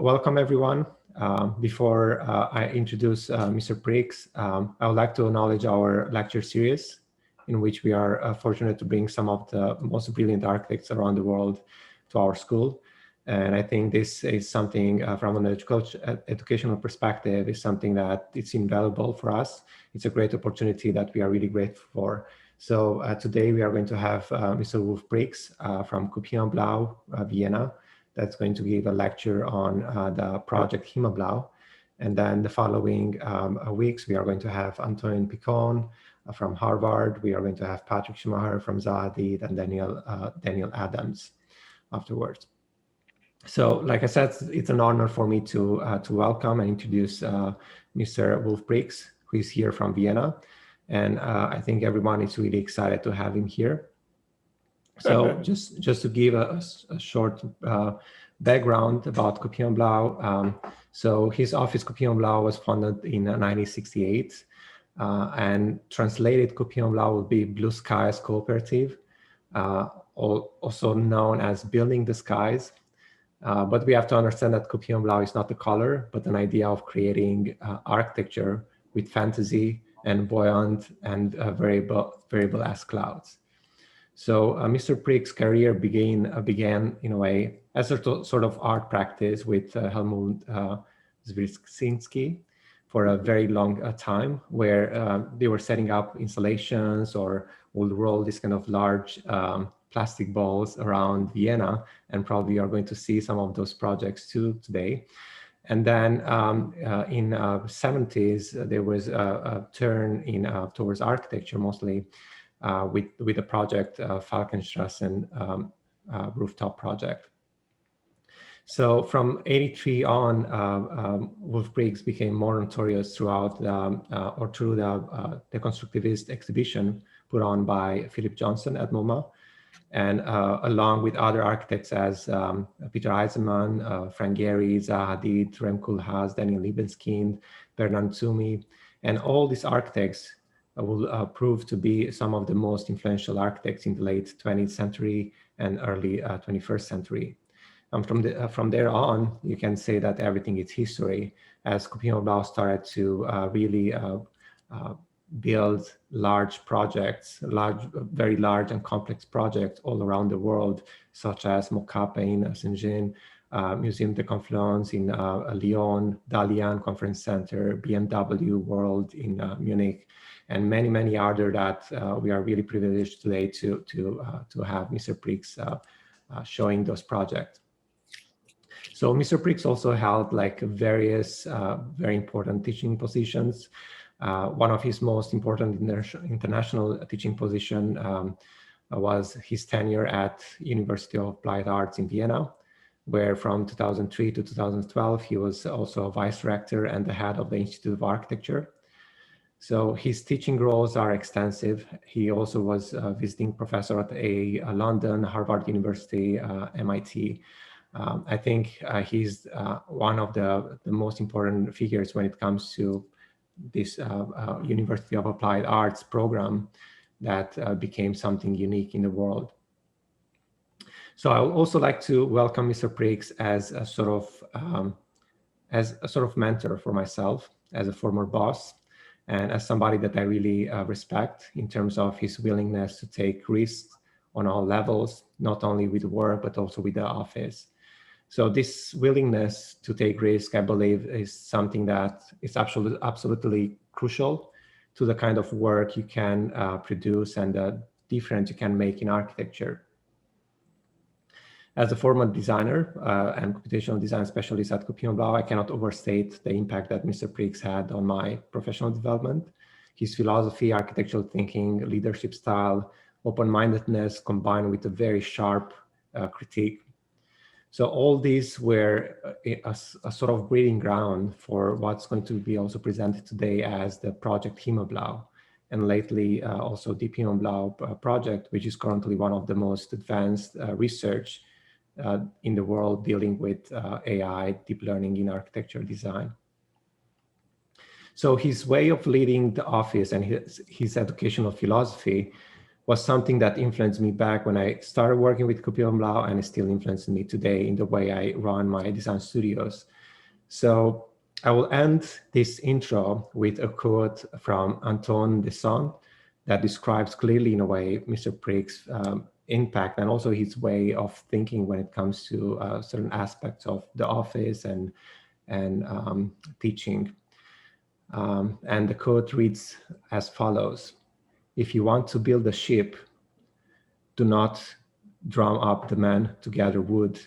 welcome everyone. Before I introduce Mr. PRIX, I would like to acknowledge our lecture series in which we are fortunate to bring some of the most brilliant architects around the world to our school. And I think this is something from an educational perspective is something that it's invaluable for us. It's a great opportunity that we are really grateful for. So today we are going to have Mr. Wolf PRIX from Coop Himmelblau, Vienna, that's going to give a lecture on the project Himmelblau. And then the following weeks, we are going to have Antoine Picon from Harvard. We are going to have Patrick Schumacher from Musèe and Daniel Adams afterwards. So like I said, it's an honor for me to welcome and introduce Mr. Wolf PRIX, who is here from Vienna. And I think everyone is really excited to have him here. So just to give a short background about Coop Himmelblau. So his office, Coop Himmelblau, was founded in 1968 and translated Coop Himmelblau would be Blue Skies Cooperative, also known as Building the Skies. But we have to understand that Coop Himmelblau is not a color, but an idea of creating architecture with fantasy and buoyant and variable as clouds. So Mr. PRIX's career began in a way as a sort of art practice with Helmut Zwischinski for a very long time, where they were setting up installations or would roll this kind of large plastic balls around Vienna, and probably are going to see some of those projects too today. And then in the 70s, there was a turn towards architecture mostly, with the project Falkenstrassen rooftop project. So from 83 on, Wolf PRIX became more notorious through the constructivist exhibition put on by Philip Johnson at MoMA, and along with other architects as Peter Eisenman, Frank Gehry, Zaha Hadid, Rem Koolhaas, Daniel Libeskind, Bernard Tschumi, and all these architects will prove to be some of the most influential architects in the late 20th century and early 21st century. And from there on, you can say that everything is history, as Coop Himmelblau started to really build large projects, very large and complex projects all around the world, such as Mocapa in Saint-Jean, Musèe de Confluences in Lyon, Dalian Conference Center, BMW-Welt in Munich, and many, many other that we are really privileged today to have Mr. PRIX showing those projects. So Mr. PRIX also held like various very important teaching positions. One of his most important international teaching position was his tenure at University of Applied Arts in Vienna, where from 2003 to 2012, he was also a vice rector and the head of the Institute of Architecture. So his teaching roles are extensive. He also was a visiting professor at London, Harvard University, MIT. I think he's one of the most important figures when it comes to this University of Applied Arts program that became something unique in the world. So I would also like to welcome Mr. PRIX as a sort of mentor for myself, as a former boss, and as somebody that I really respect in terms of his willingness to take risks on all levels, not only with work, but also with the office. So this willingness to take risk, I believe, is something that is absolutely crucial to the kind of work you can produce and the difference you can make in architecture. As a former designer and computational design specialist at Coop Himmelblau, I cannot overstate the impact that Mr. PRIX had on my professional development. His philosophy, architectural thinking, leadership style, open-mindedness combined with a very sharp critique. So all these were a sort of breeding ground for what's going to be also presented today as the project Himmelblau, and lately also the Himmelblau project, which is currently one of the most advanced research in the world dealing with AI, deep learning in architecture design. So his way of leading the office and his educational philosophy was something that influenced me back when I started working with Coop Himmelb, and it still influences me today in the way I run my design studios. So I will end this intro with a quote from Antoine de that describes clearly in a way Mr. PRIX' impact and also his way of thinking when it comes to certain aspects of the office and teaching. And the quote reads as follows: "If you want to build a ship, do not drum up the men to gather wood,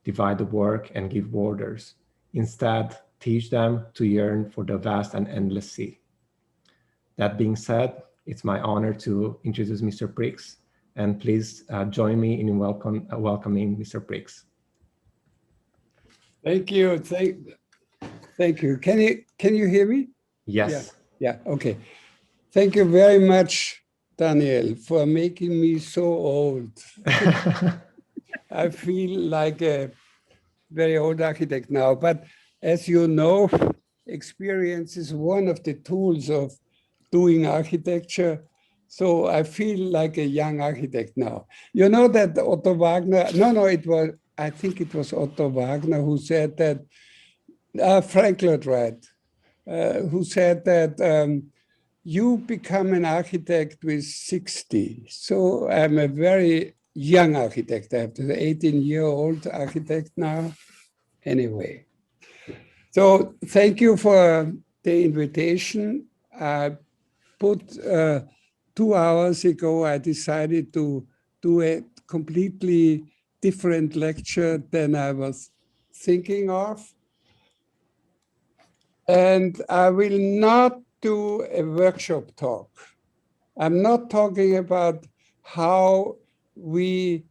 divide the work and give orders. Instead, teach them to yearn for the vast and endless sea." That being said, it's my honor to introduce Mr. PRIX, and please join me in welcoming Mr. PRIX. Thank you. Thank you. Can you hear me? Yes. Yeah. Okay. Thank you very much, Daniel, for making me so old. I feel like a very old architect now, but as you know, experience is one of the tools of doing architecture. So I feel like a young architect now. You know that Otto Wagner, I think it was Otto Wagner who said that, Frank Lloyd Wright, who said that you become an architect with 60. So I'm a very young architect. I have to say 18-year-old architect now. Anyway, so thank you for the invitation. I put 2 hours ago, I decided to do a completely different lecture than I was thinking of. And I will not do a workshop talk. I'm not talking about how we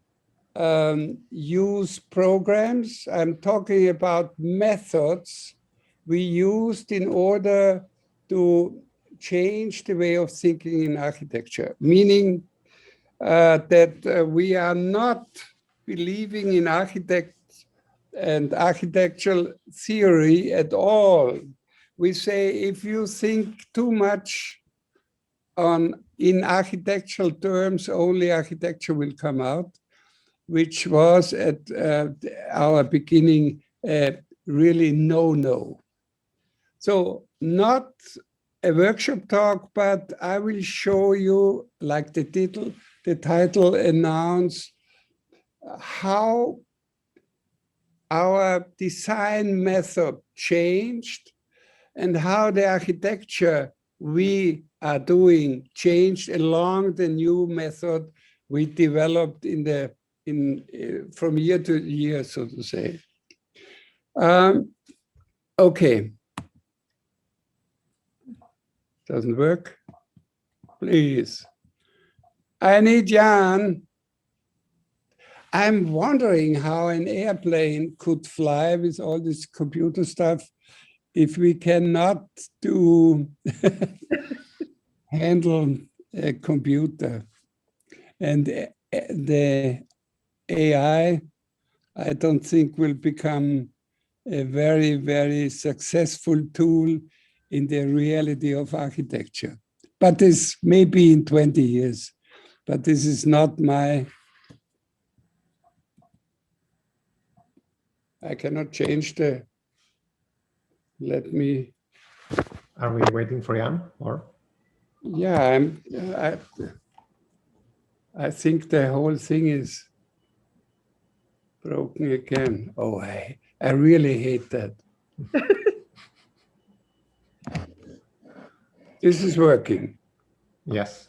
use programs. I'm talking about methods we used in order to change the way of thinking in architecture, meaning that we are not believing in architects and architectural theory at all. We say if you think too much in architectural terms, only architecture will come out, which was at our beginning really no. So not a workshop talk, but I will show you, like the title announced, how our design method changed and how the architecture we are doing changed along the new method we developed from year to year, so to say. Okay. Doesn't work? Please. I need Jan. I'm wondering how an airplane could fly with all this computer stuff if we cannot handle a computer. And the AI, I don't think will become a very, very successful tool in the reality of architecture. But this may be in 20 years. But this is not I cannot change let me. Are we waiting for Jan or? Yeah, I think the whole thing is broken again. Oh, I really hate that. This is working. Yes.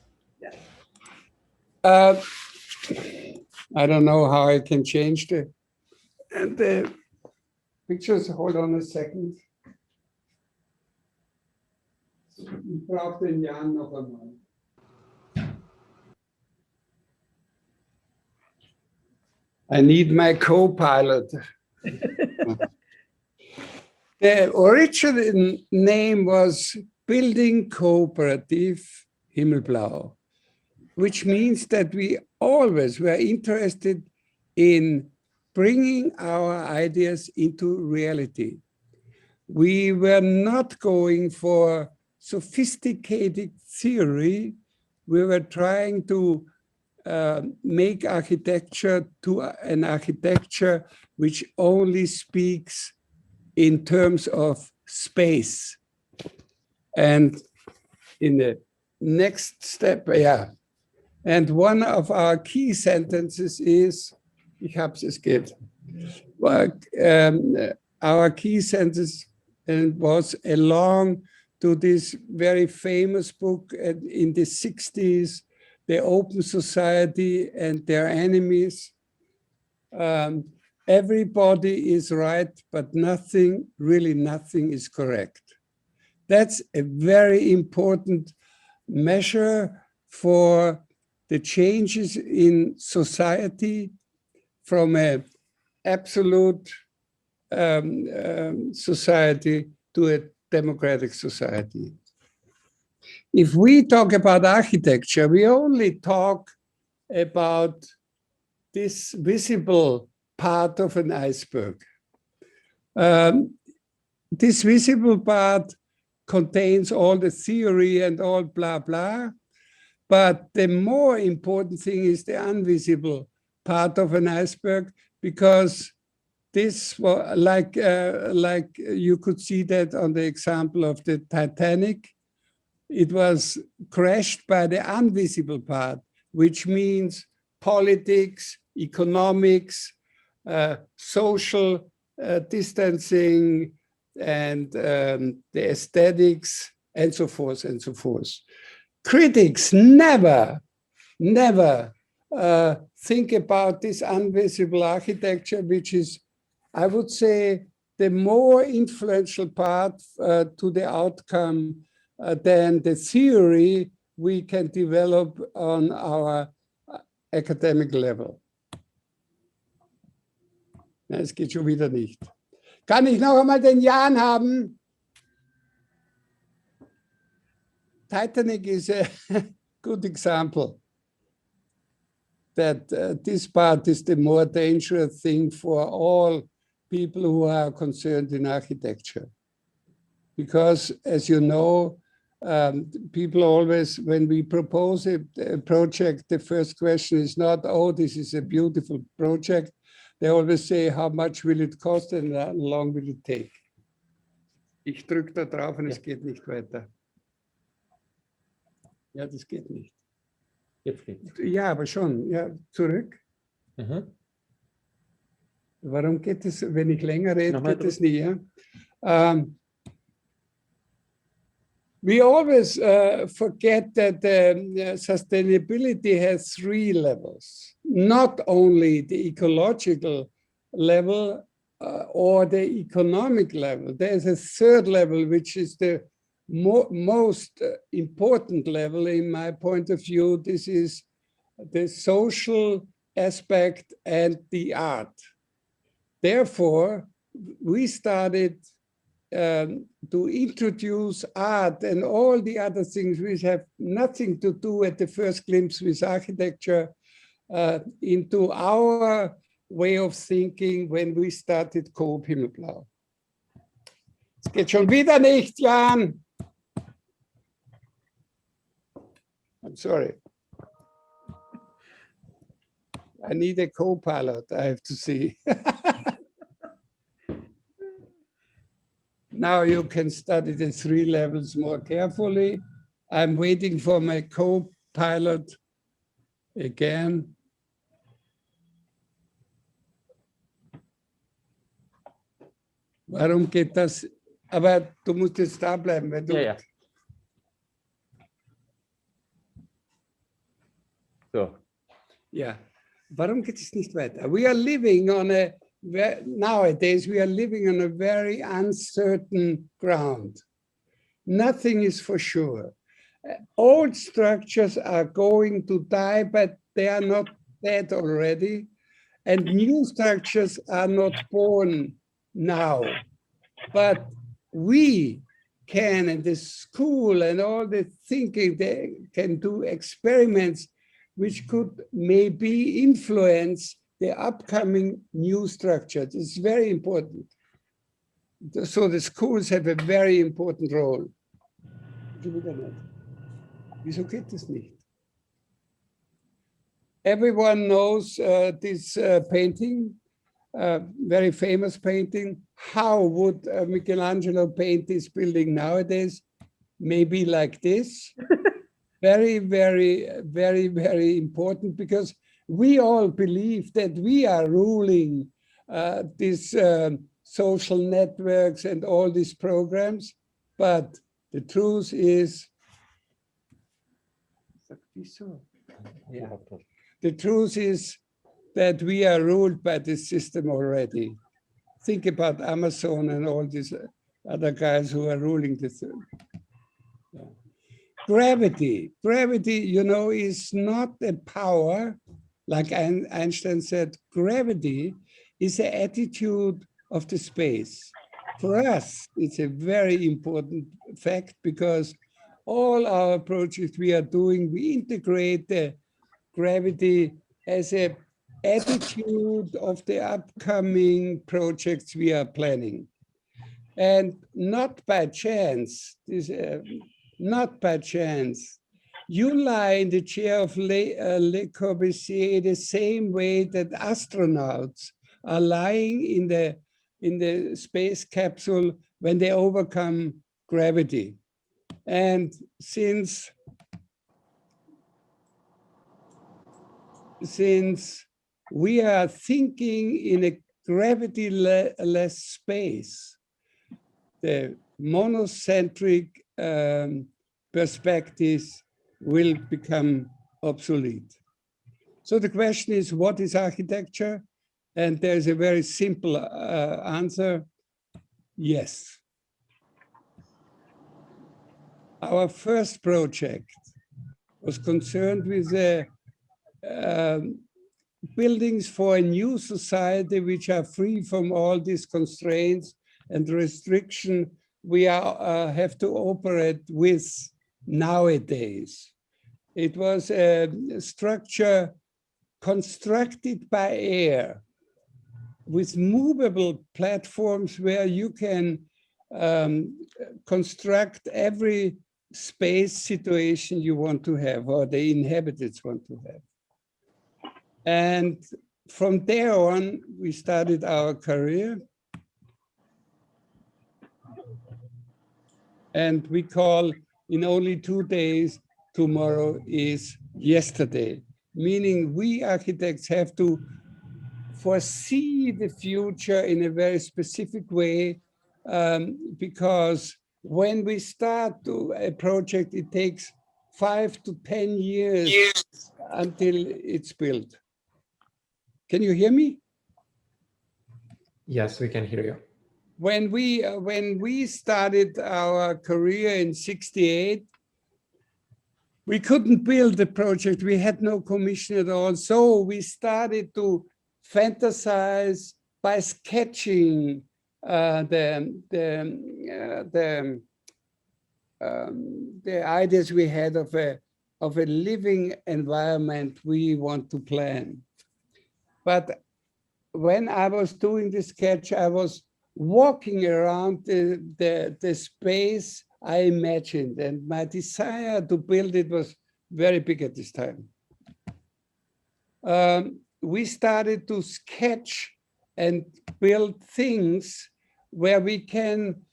I don't know how I can change the pictures. Hold on a second. Ich brauche den Jan noch einmal. I need my co-pilot. The original name was Building Cooperative Himmelblau, which means that we always were interested in bringing our ideas into reality. We were not going for sophisticated theory. we were trying to make architecture to an architecture which only speaks in terms of space. And in the next step, yeah. And one of our key sentences is, ich hab's escaped. Our key sentence was along to this very famous book in the 60s, The Open Society and Their Enemies. Everybody is right, but nothing, really nothing is correct. That's a very important measure for the changes in society from an absolute society to a democratic society. If we talk about architecture, we only talk about this visible part of an iceberg. This visible part contains all the theory and all blah, blah. But the more important thing is the invisible part of an iceberg, because this was like you could see that on the example of the Titanic. It was crashed by the invisible part, which means politics, economics, social distancing, and the aesthetics, and so forth and so forth. Critics never think about this invisible architecture, which is, I would say, the more influential part to the outcome than the theory we can develop on our academic level. Na, es geht schon wieder nicht. Kann ich noch einmal den Jan haben? Titanic is a good example that this part is the more dangerous thing for all people who are concerned in architecture. Because, as you know, people always, when we propose a project, the first question is not, oh, this is a beautiful project. They always say, how much will it cost and how long will it take? Ich drücke da drauf und es geht nicht weiter. Ja, das geht nicht. Jetzt geht's. Ja, aber schon. Ja, zurück. Mhm. Warum geht es, wenn ich länger rede, Nochmal geht es nie? Ja? We always forget that sustainability has 3 levels, not only the ecological level or the economic level. There's a 3rd level, which is the most important level in my point of view. This is the social aspect and the art. Therefore, we started to introduce art and all the other things which have nothing to do at the first glimpse with architecture into our way of thinking when we started Coop Himmelblau. Es geht schon wieder nicht, Jan. I'm sorry. I need a co-pilot, I have to see. Now you can study the 3 levels more carefully. I'm waiting for my co-pilot again. Warum geht das? Aber du musst jetzt da bleiben, wenn du... Ja, ja. So. Ja. Warum geht es nicht weiter? We are living on a... Nowadays, we are living on a very uncertain ground. Nothing is for sure. Old structures are going to die, but they are not dead already. And new structures are not born now. But we can, in the school and all the thinking, they can do experiments which could maybe influence the upcoming new structures. It's very important. So the schools have a very important role. Wieso geht das nicht? Everyone knows this painting, very famous painting. How would Michelangelo paint this building nowadays? Maybe like this. Very, very, very, very important, because we all believe that we are ruling these social networks and all these programs. But the truth is, Yeah. the truth is that we are ruled by this system already. Think about Amazon and all these other guys who are ruling this. Yeah. Gravity, you know, is not a power, like Einstein said. Gravity is an attitude of the space. For us, it's a very important fact, because all our projects we are doing, we integrate the gravity as an attitude of the upcoming projects we are planning. And not by chance, not by chance, you lie in the chair of Le Corbusier the same way that astronauts are lying in the space capsule when they overcome gravity. And since we are thinking in a gravity-less space, the monocentric perspectives will become obsolete. So the question is, what is architecture? And there's a very simple answer: yes. Our first project was concerned with the buildings for a new society which are free from all these constraints and restriction we have to operate with nowadays. It was a structure constructed by air with movable platforms where you can construct every space situation you want to have, or the inhabitants want to have. And from there on, we started our career. And we call, in only 2 days, tomorrow is yesterday. Meaning we architects have to foresee the future in a very specific way, because when we start a project, it takes 5 to 10 years until it's built. Can you hear me? Yes, we can hear you. When we started our career in '68, we couldn't build the project. We had no commission at all. So we started to fantasize by sketching the ideas we had of a living environment we want to plan. But when I was doing the sketch, I was walking around the space I imagined, and my desire to build it was very big at this time. We started to sketch and build things where we can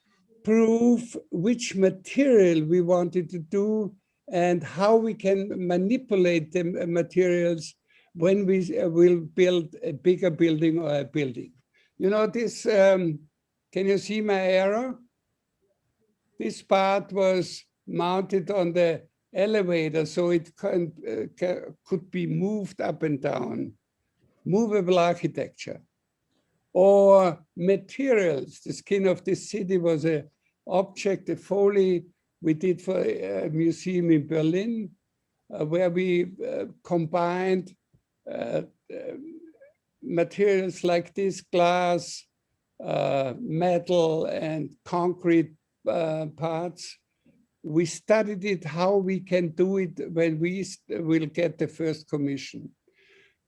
prove which material we wanted to do and how we can manipulate the materials when we will build a bigger building or a building. You know, this, can you see my arrow? This part was mounted on the elevator, so it could be moved up and down. Movable architecture. Or materials. The skin of this city was an object, a foley we did for a museum in Berlin, where we combined materials like this, glass, metal, and concrete parts. We studied it, how we can do it when we will get the first commission.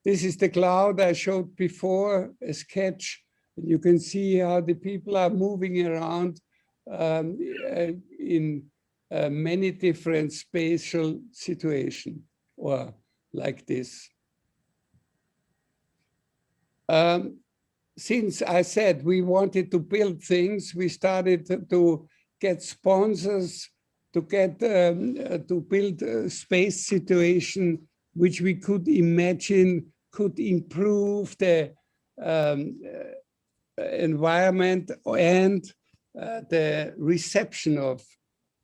This is the cloud I showed before, a sketch. You can see how the people are moving around in many different spatial situations, or like this. Since I said we wanted to build things, we started to get sponsors to get to build a space situation which we could imagine could improve the environment and the reception of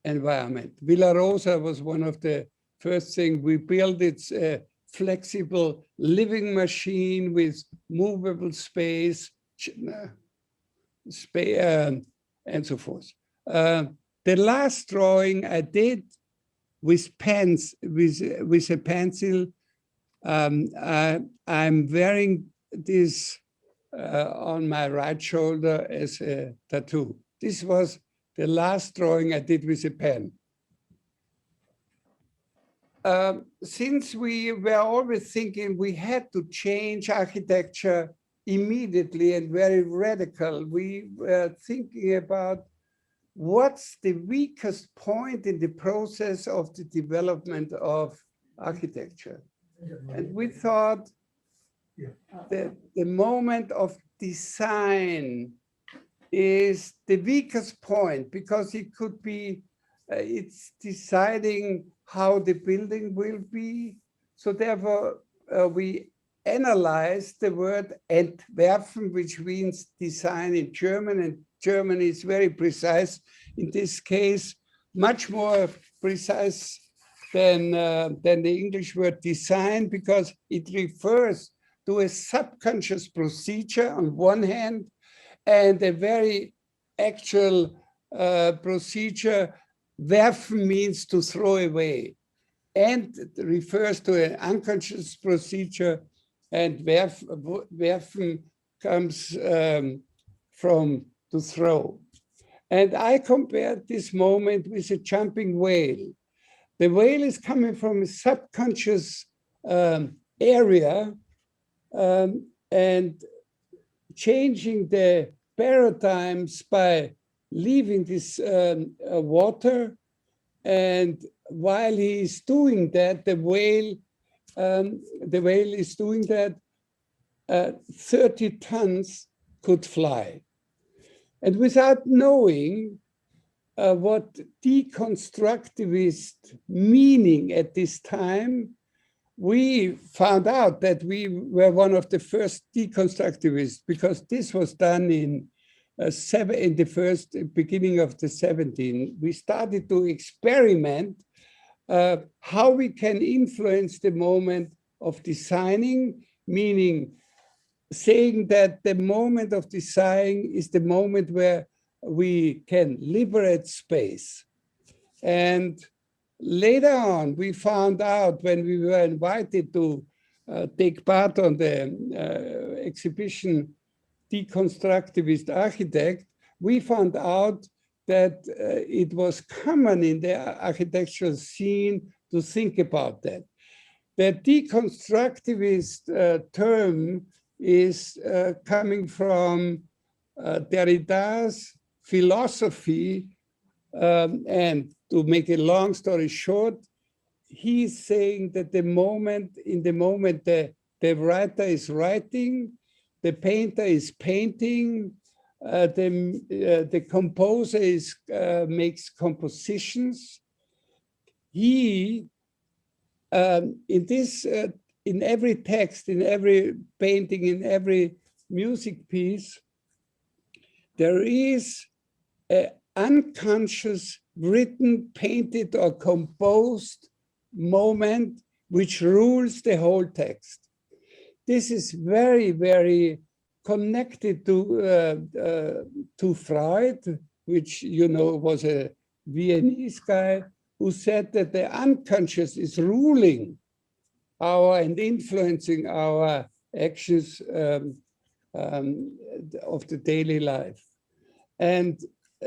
environment. Villa Rosa was one of the first things we built. It's a flexible living machine with movable space, and so forth. The last drawing I did with pens, with a pencil. I'm wearing this on my right shoulder as a tattoo. This was the last drawing I did with a pen. Since we were always thinking we had to change architecture immediately and very radical, we were thinking about what's the weakest point in the process of the development of architecture. And we thought that the moment of design is the weakest point, because it could be, it's deciding how the building will be. So therefore, we analyzed the word Entwerfen, which means design in German, and German is very precise. In this case, much more precise than the English word design, because it refers to a subconscious procedure on one hand, and a very actual procedure. Werfen means to throw away, and it refers to an unconscious procedure, and werfen comes from to throw. And I compared this moment with a jumping whale. The whale is coming from a subconscious area and changing the paradigms by leaving this water. And while he is doing that, the whale is doing that, 30 tons could fly. And without knowing what deconstructivist meaning at this time, we found out that we were one of the first deconstructivists, because this was done in the first beginning of the 17th. We started to experiment how we can influence the moment of designing, meaning saying that the moment of design is the moment where we can liberate space. And later on, we found out, when we were invited to take part on the exhibition Deconstructivist Architect, we found out that it was common in the architectural scene to think about that. The deconstructivist term is coming from Derrida's philosophy, and to make a long story short, he's saying that in the moment the writer is writing, the painter is painting, the composer makes compositions. He, in every text, in every painting, in every music piece, there is an unconscious, written, painted, or composed moment which rules the whole text. This is very, very connected to Freud, which, you know, was a Viennese guy who said that the unconscious is ruling and influencing our actions of the daily life. And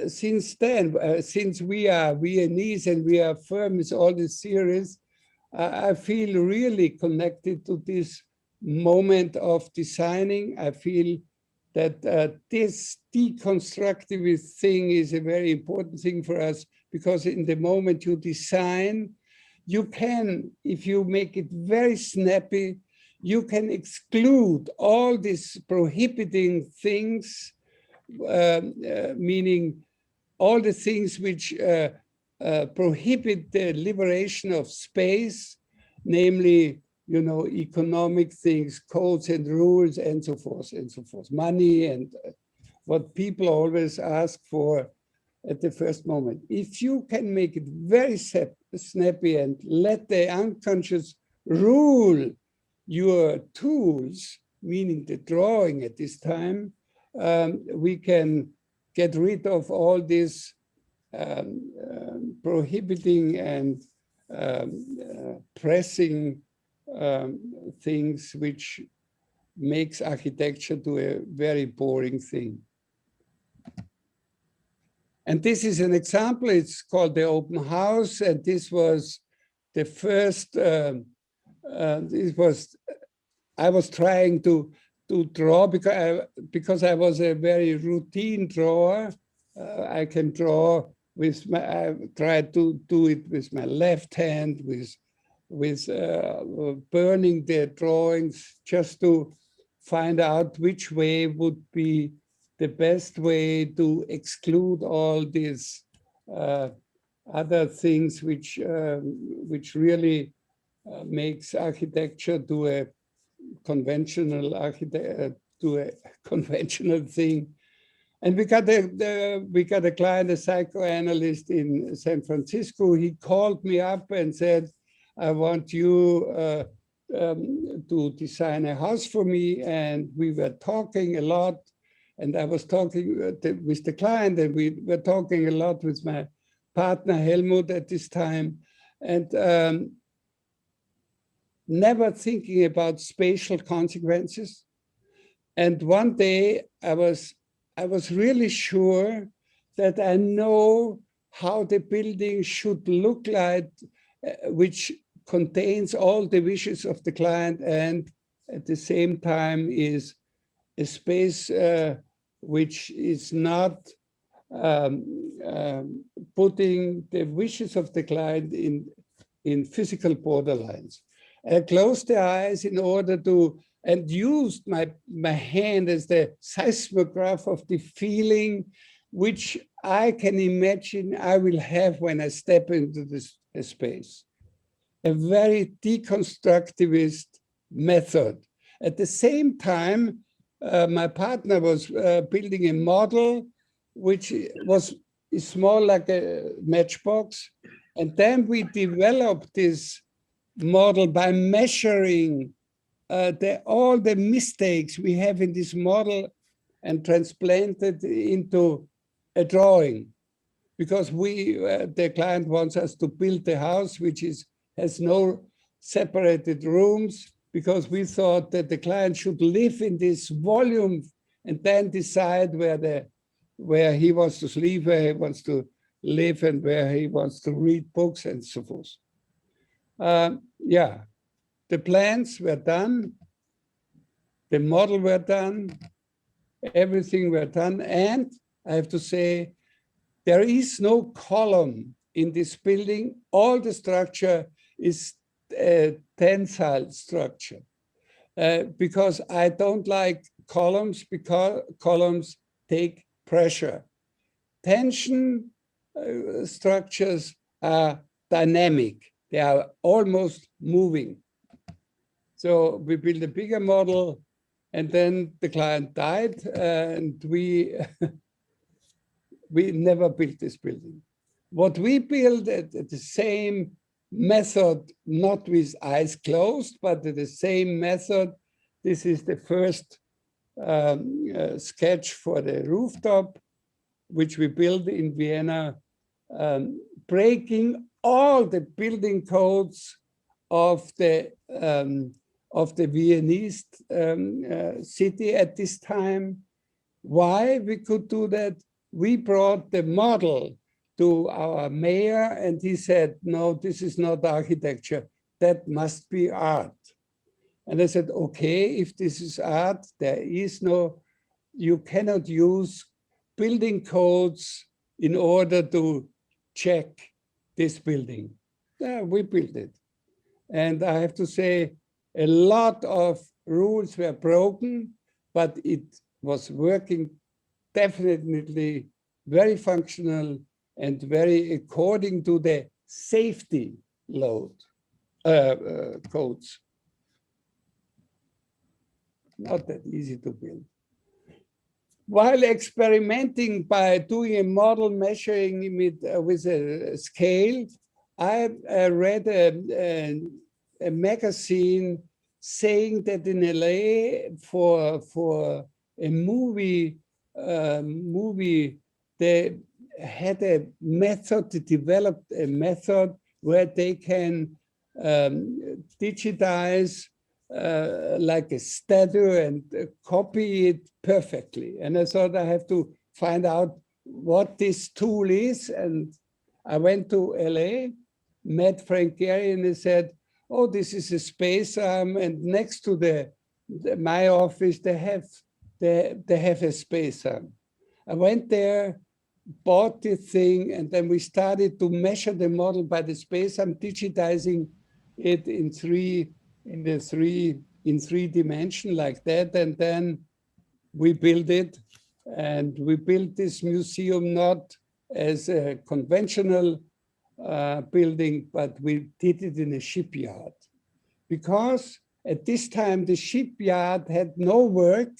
since then, since we are Viennese and we are firm with all this series, I feel really connected to this moment of designing. I feel that this deconstructivist thing is a very important thing for us, because in the moment you design, you can, if you make it very snappy, you can exclude all these prohibiting things, meaning all the things which prohibit the liberation of space, namely, economic things, codes and rules, and so forth, money, and what people always ask for at the first moment. If you can make it very snappy and let the unconscious rule your tools, meaning the drawing at this time, we can get rid of all this prohibiting and pressing things which makes architecture to a very boring thing. And this is an example. It's called the open house, and this was the first. I was trying to draw because I was a very routine drawer. I can draw with I tried to do it with my left hand, with burning the drawings, just to find out which way would be the best way to exclude all these other things which really makes architecture to a conventional thing. And we got a client, a psychoanalyst in San Francisco. He called me up and said, "I want you to design a house for me." And we were talking a lot. And I was talking with the client, and we were talking a lot with my partner, Helmut, at this time. And never thinking about spatial consequences. And one day I was really sure that I know how the building should look like, which contains all the wishes of the client, and at the same time is a space which is not putting the wishes of the client in physical borderlines. I closed the eyes in order to, and used my hand as the seismograph of the feeling which I can imagine I will have when I step into this space. A very deconstructivist method. At the same time, my partner was building a model which is small like a matchbox. And then we developed this model by measuring all the mistakes we have in this model and transplanted into a drawing. Because the client wants us to build the house, which has no separated rooms, because we thought that the client should live in this volume and then decide where he wants to sleep, where he wants to live, and where he wants to read books and so forth. Yeah, the plans were done, the model were done, everything were done, and I have to say, there is no column in this building. All the structure is a tensile structure, because I don't like columns, because columns take pressure. Tension structures are dynamic. They are almost moving. So we built a bigger model, and then the client died, and we never built this building. What we built at the same method, not with eyes closed, but the same method. This is the first sketch for the rooftop, which we built in Vienna, breaking all the building codes of the Viennese city at this time. Why we could do that? We brought the model to our mayor, and he said, "No, this is not architecture. That must be art." And I said, "Okay, if this is art, you cannot use building codes in order to check this building." Yeah, we built it. And I have to say, A lot of rules were broken, but it was working definitely very functional and very according to the safety load codes. Not that easy to build. While experimenting by doing a model measuring with a scale, I read a magazine saying that in LA for a movie, they had a method, they developed a method where they can digitize like a statue and copy it perfectly. And I thought I have to find out what this tool is. And I went to LA, met Frank Gehry, and he said, oh, this is a space arm. And next to my office, they have a space arm. I went there, bought the thing, and then we started to measure the model by the space arm, digitizing it in three dimensions like that. And then we built it. And we built this museum not as a conventional building, but we did it in a shipyard. Because at this time, the shipyard had no work,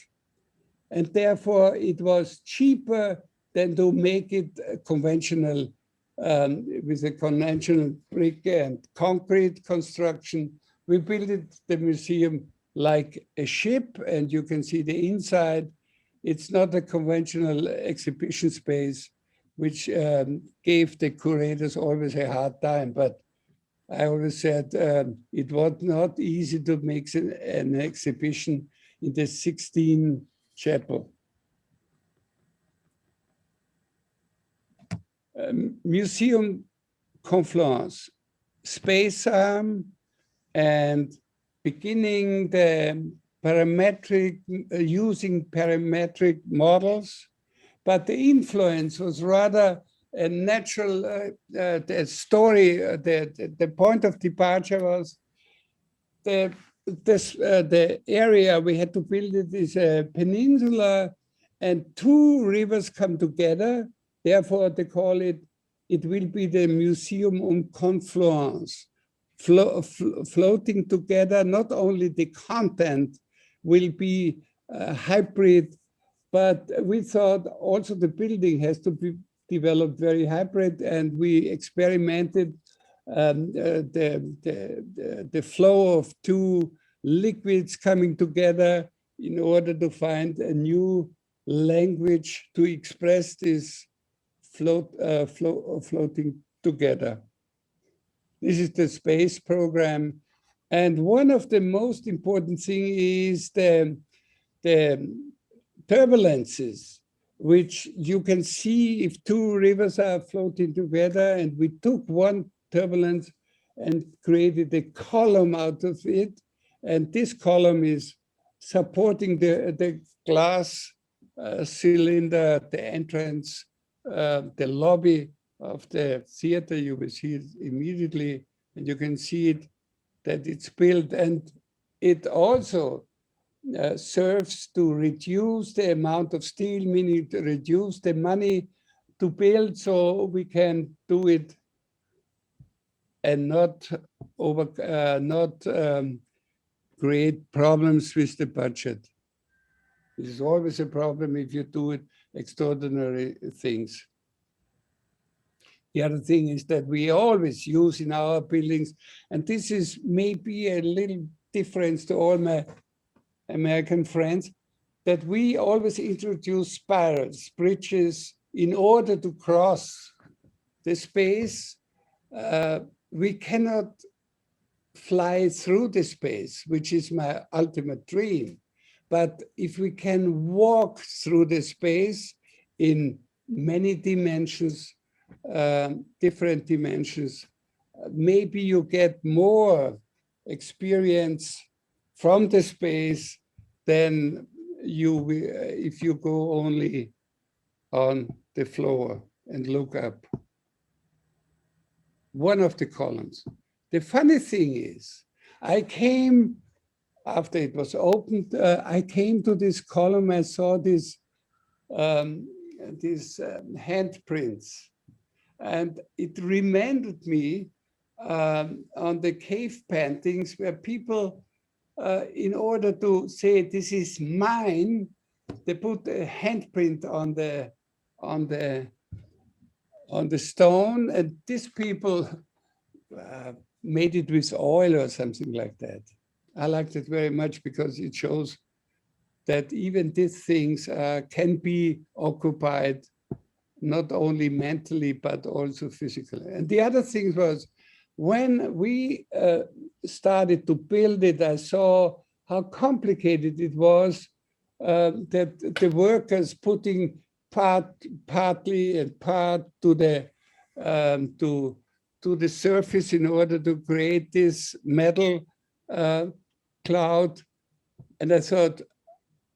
and therefore it was cheaper than to make it conventional with a conventional brick and concrete construction. We built the museum like a ship, and you can see the inside. It's not a conventional exhibition space, which gave the curators always a hard time. But I always said it was not easy to make an exhibition in the 16th chapel. Museum Confluence, space arm, and beginning the parametric, using parametric models, but the influence was rather a natural the story. The point of departure was the area we had to build it is a peninsula, and two rivers come together. Therefore, they call it. It will be the Museum um Confluence, floating together. Not only the content will be hybrid, but we thought also the building has to be developed very hybrid, and we experimented the flow of two liquids coming together in order to find a new language to express this floating together. This is the space program. And one of the most important things is the turbulences, which you can see if two rivers are floating together. And we took one turbulence and created a column out of it. And this column is supporting the glass cylinder, the entrance, the lobby of the theater. You will see it immediately, and you can see it that it's built. And it also serves to reduce the amount of steel, meaning to reduce the money to build, so we can do it and not create problems with the budget. This is always a problem if you do it extraordinary things. The other thing is that we always use in our buildings, and this is maybe a little difference to all my American friends, that we always introduce spirals, bridges, in order to cross the space. We cannot fly through the space, which is my ultimate dream. But if we can walk through the space in many dimensions, different dimensions, maybe you get more experience from the space than if you go only on the floor and look up. One of the columns. The funny thing is, I came after it was opened, I came to this column. I saw these handprints, and it reminded me on the cave paintings where people, in order to say this is mine, they put a handprint on the stone, and these people made it with oil or something like that. I liked it very much because it shows that even these things can be occupied not only mentally, but also physically. And the other thing was, when we started to build it, I saw how complicated it was, that the workers putting partly and part to the surface in order to create this metal cloud. And I thought,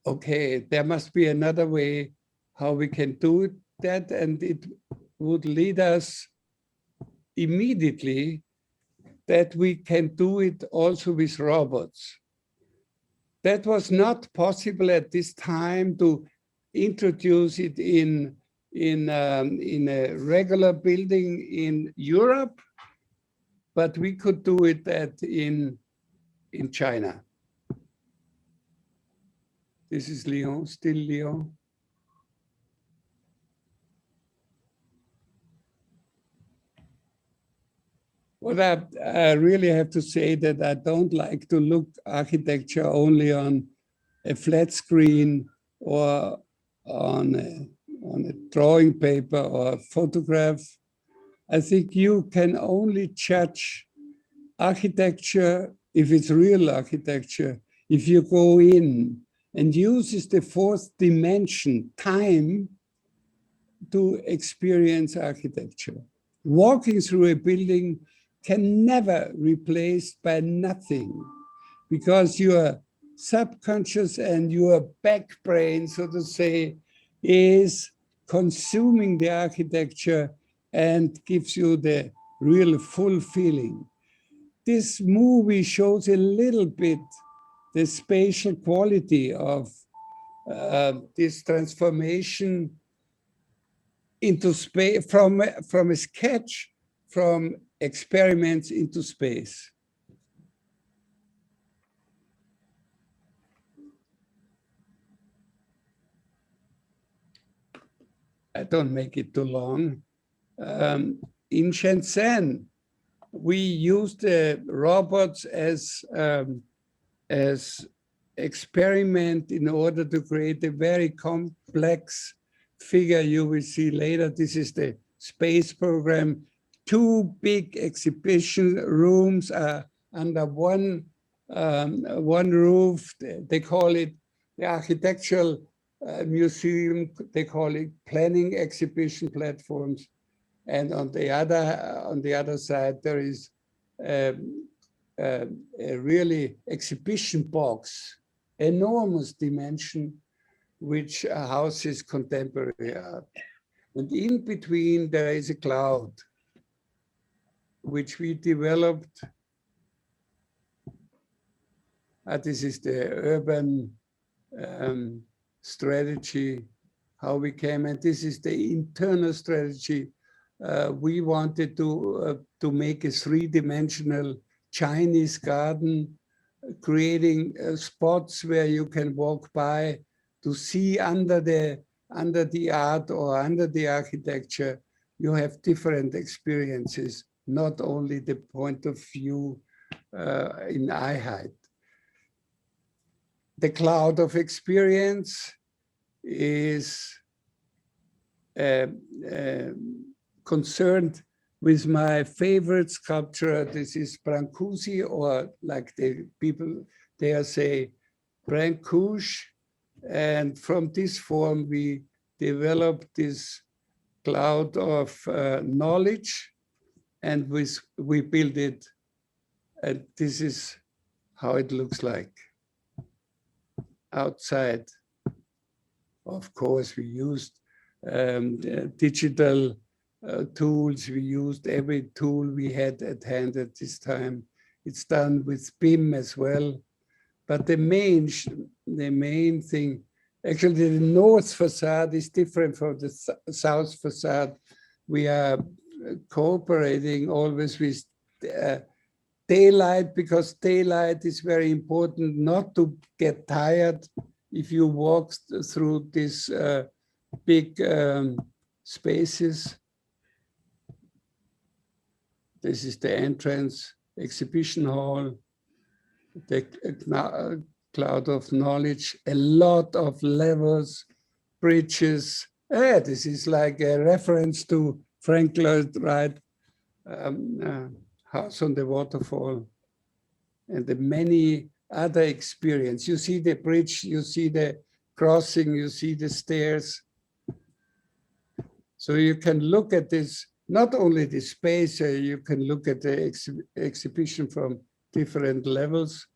okay, there must be another way how we can do that, and it would lead us immediately that we can do it also with robots. That was not possible at this time to introduce it in a regular building in Europe, but we could do it in China. This is Lyon, still Lyon. What I really have to say that I don't like to look architecture only on a flat screen or on a drawing paper or a photograph. I think you can only judge architecture, if it's real architecture, if you go in and uses the fourth dimension, time, to experience architecture. Walking through a building can never be replaced by nothing, because your subconscious and your back brain, so to say, is consuming the architecture and gives you the real full feeling. This movie shows a little bit the spatial quality of this transformation into space, from a sketch, from experiments into space. I don't make it too long. In Shenzhen, we used the robots as experiment in order to create a very complex figure you will see later. This is the space program. 2 big exhibition rooms are under one roof. They call it the architectural museum. They call it planning exhibition platforms. And on the other side, there is a really exhibition box, enormous dimension, which houses contemporary art. And in between, there is a cloud, which we developed. This is the urban strategy, how we came, and this is the internal strategy. We wanted to make a 3-dimensional Chinese garden, creating spots where you can walk by to see under the art or under the architecture. You have different experiences, not only the point of view in eye height. The cloud of experience is concerned with my favorite sculpture. This is Brancusi, or like the people there say, Brancusi. And from this form, we developed this cloud of knowledge, and we build it. And this is how it looks like outside. Of course, we used digital tools. We used every tool we had at hand at this time. It's done with BIM as well. But the main thing, actually the north facade is different from the south facade. We are cooperating always with daylight, because daylight is very important not to get tired if you walk through these big spaces. This is the entrance, exhibition hall, the cloud of knowledge, a lot of levels, bridges. This is like a reference to Frank Lloyd Wright, House on the Waterfall, and the many other experiences. You see the bridge, you see the crossing, you see the stairs. So you can look at this, not only the space, you can look at the exhibition from different levels.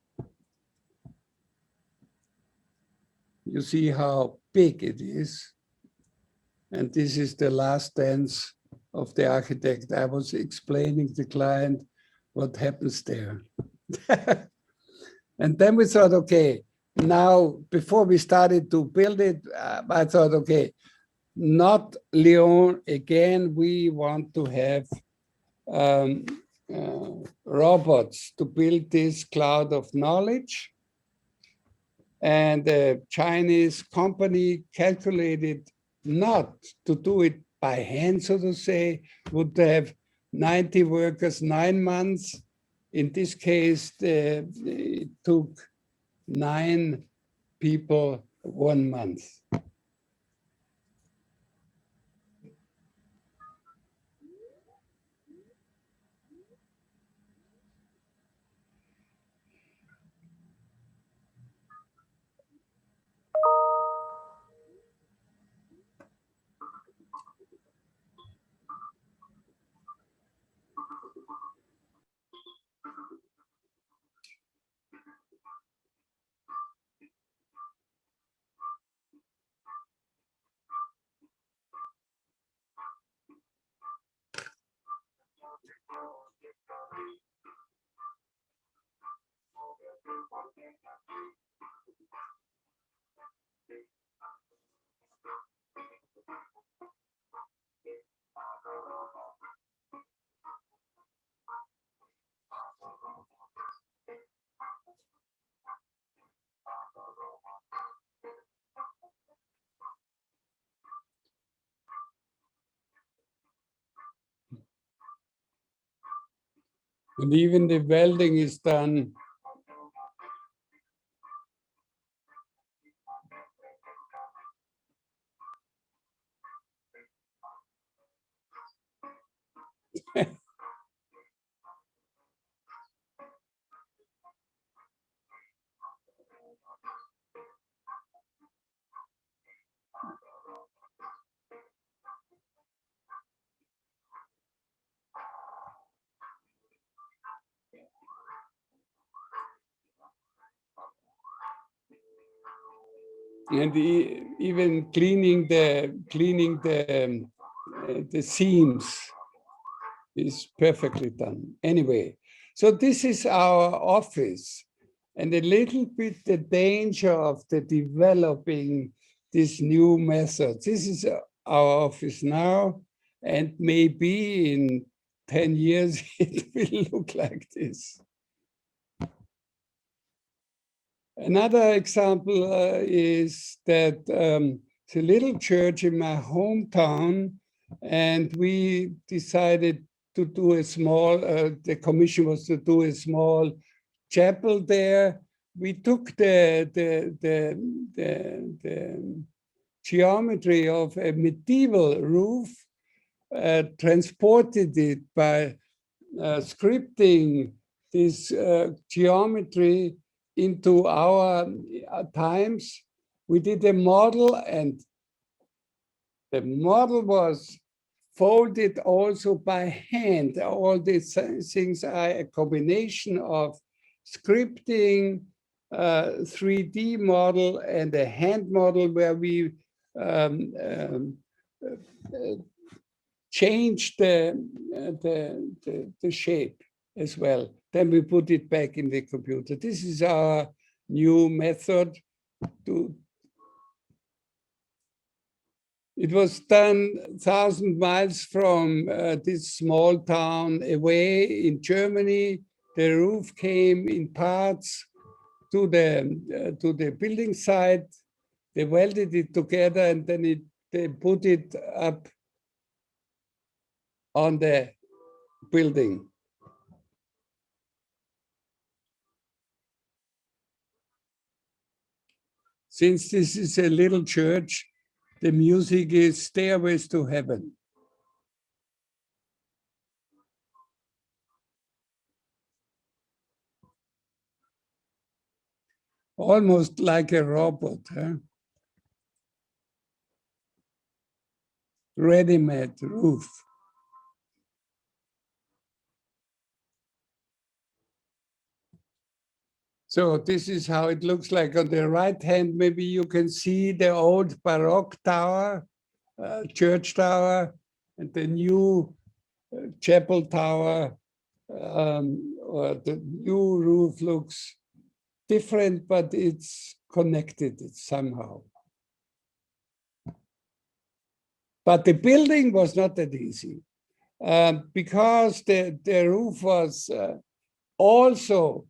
You see how big it is. And this is the last dance of the architect. I was explaining to the client what happens there. And then we thought, okay, now before we started to build it, I thought, okay, not Lyon again. We want to have robots to build this cloud of knowledge. And the Chinese company calculated not to do it by hand, so to say, would have 90 workers, 9 months. In this case, it took 9 people 1 month. And even the welding is done. And even cleaning the seams is perfectly done. Anyway, so this is our office, and a little bit the danger of the developing this new method. This is our office now, and maybe in 10 years it will look like this. Another example is that it's a little church in my hometown, and we decided to do a small, the commission was to do a small chapel there. We took the geometry of a medieval roof, transported it by scripting this geometry into our times. We did a model, and the model was folded also by hand. All these things are a combination of scripting, 3D model, and a hand model where we changed the shape as well. Then we put it back in the computer. This is our new method to. It was done 1,000 miles from this small town away in Germany. The roof came in parts to the building site. They welded it together and then they put it up on the building. Since this is a little church, the music is Stairways to Heaven. Almost like a robot, huh? Ready-made roof. So this is how it looks like. On the right hand, maybe you can see the old Baroque tower, church tower, and the new chapel tower, or the new roof looks different, but it's connected somehow. But the building was not that easy because the roof was also,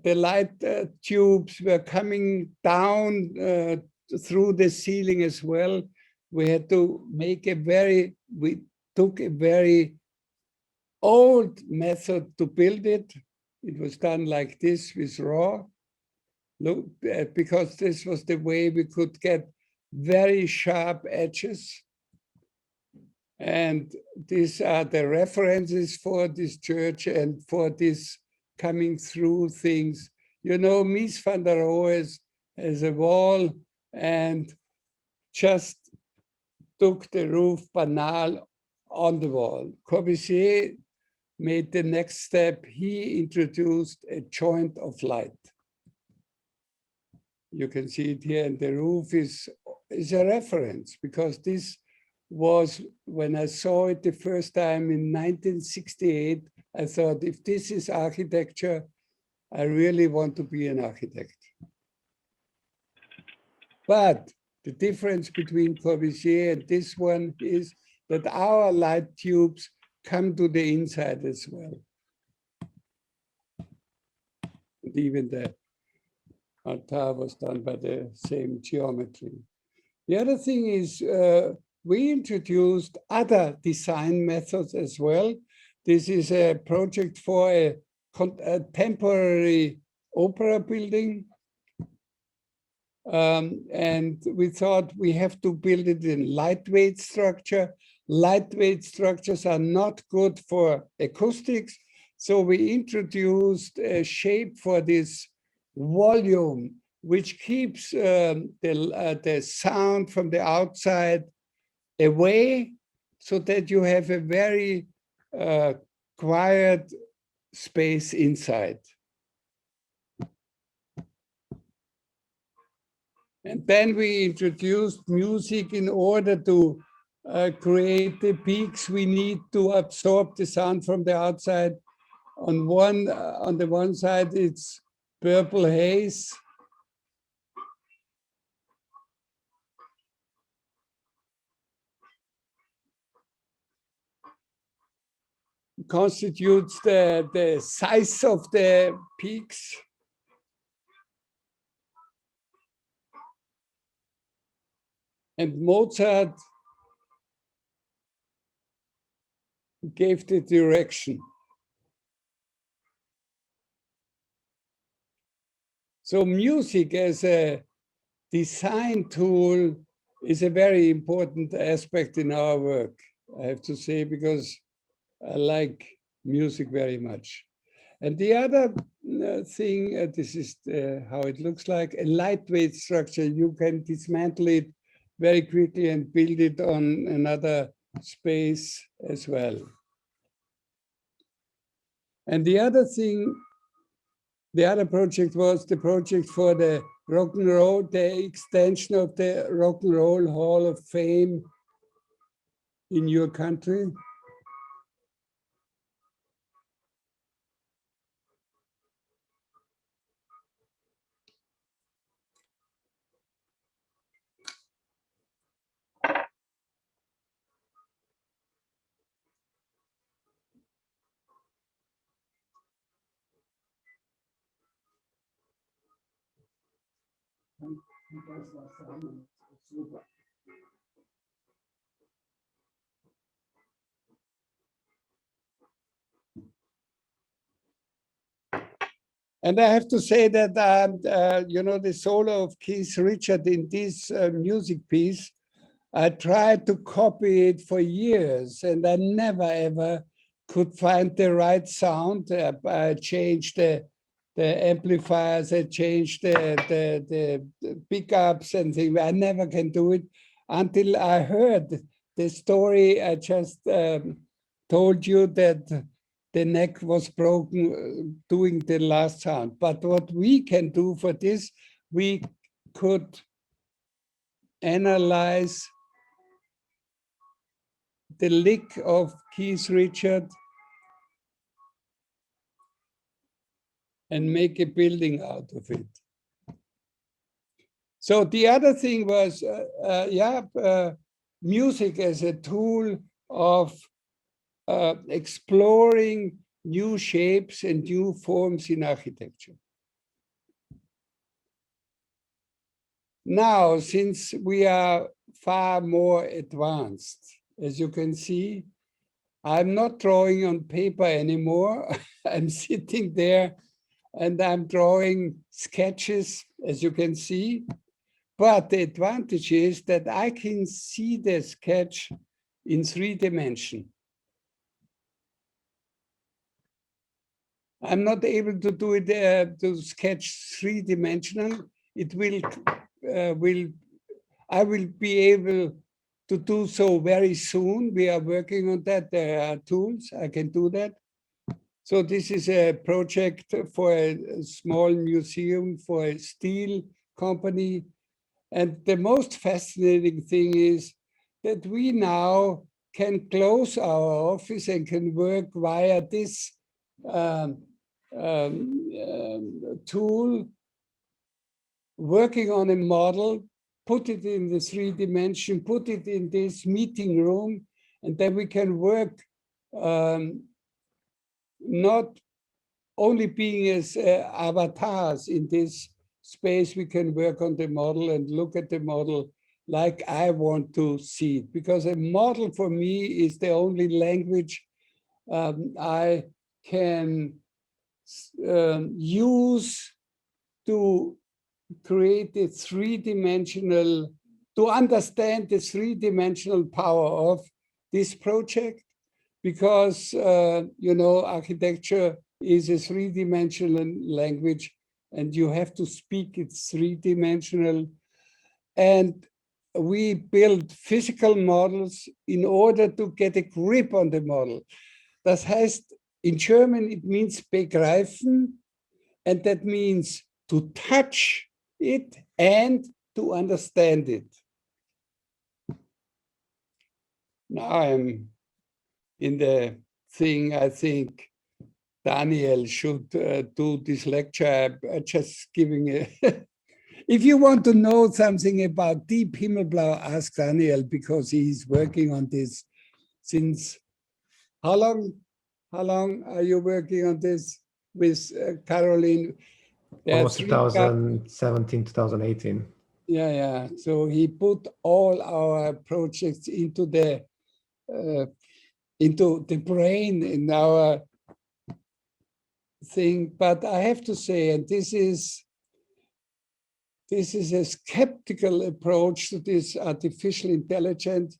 the light tubes were coming down through the ceiling as well. We had to make we took a very old method to build it. It was done like this with raw. Look, because this was the way we could get very sharp edges. And these are the references for this church and for this coming through things. You know, Mies van der Rohe has a wall and just took the roof banal on the wall. Corbusier made the next step. He introduced a joint of light. You can see it here, and the roof is a reference because this was, when I saw it the first time in 1968, I thought, if this is architecture, I really want to be an architect. But the difference between Corbusier and this one is that our light tubes come to the inside as well. And even the altar was done by the same geometry. The other thing is we introduced other design methods as well. This is a project for a temporary opera building. And we thought we have to build it in lightweight structure. Lightweight structures are not good for acoustics. So we introduced a shape for this volume, which keeps the sound from the outside away, so that you have a very quiet space inside. And then we introduced music in order to create the peaks we need to absorb the sound from the outside. On the one side, it's purple haze. Constitutes the size of the peaks. And Mozart gave the direction. So music as a design tool is a very important aspect in our work, I have to say, because I like music very much. And the other thing, this is how it looks like, a lightweight structure. You can dismantle it very quickly and build it on another space as well. And the other thing, the other project was the project for the rock and roll, the extension of the Rock and Roll Hall of Fame in your country. And I have to say that, the solo of Keith Richards in this music piece, I tried to copy it for years, and I never ever could find the right sound. I changed the amplifiers, I changed the pickups and things. I never can do it until I heard the story I just told you, that the neck was broken doing the last sound. But what we can do for this, we could analyze the lick of Keith Richards and make a building out of it. So the other thing was, music as a tool of exploring new shapes and new forms in architecture. Now, since we are far more advanced, as you can see, I'm not drawing on paper anymore. I'm sitting there and I'm drawing sketches, as you can see. But the advantage is that I can see the sketch in 3 dimensions. I'm not able to do it to sketch 3-dimensional. I will be able to do so very soon. We are working on that. There are tools, I can do that. So this is a project for a small museum for a steel company. And the most fascinating thing is that we now can close our office and can work via this tool, working on a model, put it in the 3 dimension, put it in this meeting room, and then we can work not only being as avatars in this space, we can work on the model and look at the model like I want to see it. Because a model for me is the only language I can use to create a 3-dimensional, to understand the 3-dimensional power of this project. Because, architecture is a 3-dimensional language and you have to speak it 3-dimensional. And we build physical models in order to get a grip on the model. Das heißt, in German, it means begreifen, and that means to touch it and to understand it. Now I'm in the thing, I think Daniel should do this lecture. I'm just giving a if you want to know something about Deep Himmelblau, ask Daniel, because he's working on this since how long? How long are you working on this with Caroline? Almost 2017, 2018. Yeah. So he put all our projects into the brain in our thing. But I have to say, and this is a skeptical approach to this artificial intelligence.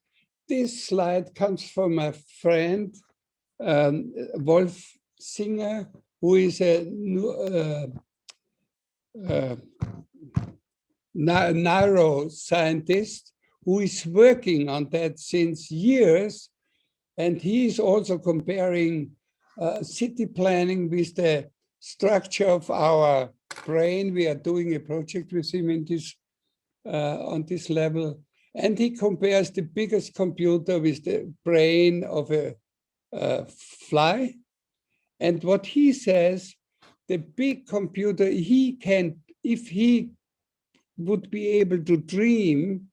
This slide comes from my friend, Wolf Singer, who is a neuroscientist who is working on that since years. And he is also comparing city planning with the structure of our brain. We are doing a project with him in this, on this level. And he compares the biggest computer with the brain of a fly. And what he says, the big computer, he can, if he would be able to dream,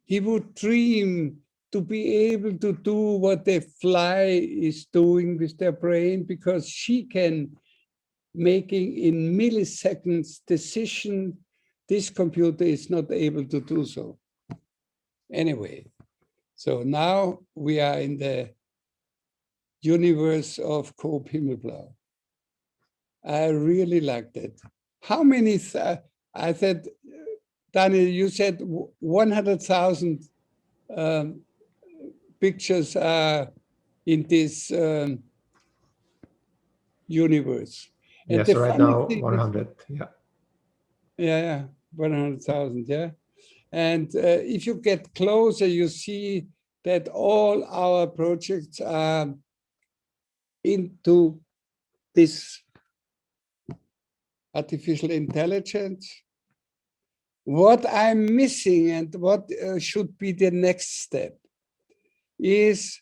he would dream to be able to do what the fly is doing with their brain, because she can making in milliseconds decision this computer is not able to do so. Anyway, so now we are in the universe of Coop Himmelblau. I really liked it. How many, I said, Daniel, you said 100,000 pictures are in this universe. And Yes, right now 100, yeah. Yeah, 100,000, yeah. And if you get closer, you see that all our projects are into this artificial intelligence. What I'm missing and what should be the next step is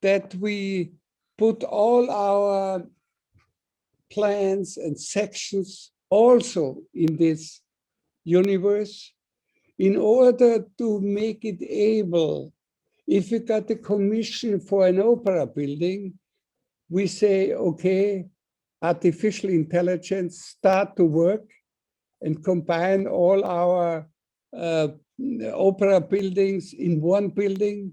that we put all our plans and sections also in this universe in order to make it able. If we got a commission for an opera building, we say, okay, artificial intelligence, start to work and combine all our opera buildings in one building,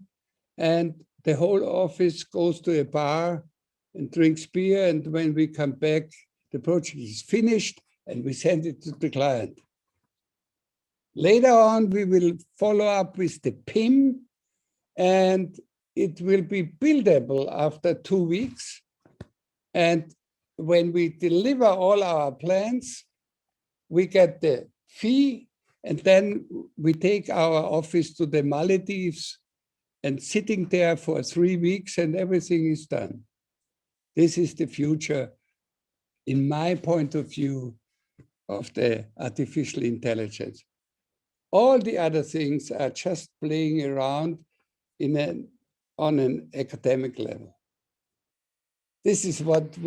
and the whole office goes to a bar and drinks beer, and when we come back, the project is finished and we send it to the client. Later on, we will follow up with the PIM, and it will be buildable after 2 weeks. And when we deliver all our plans, we get the fee, and then we take our office to the Maldives and sitting there for 3 weeks and everything is done. This is the future, in my point of view, of the artificial intelligence. All the other things are just playing around on an academic level. This is what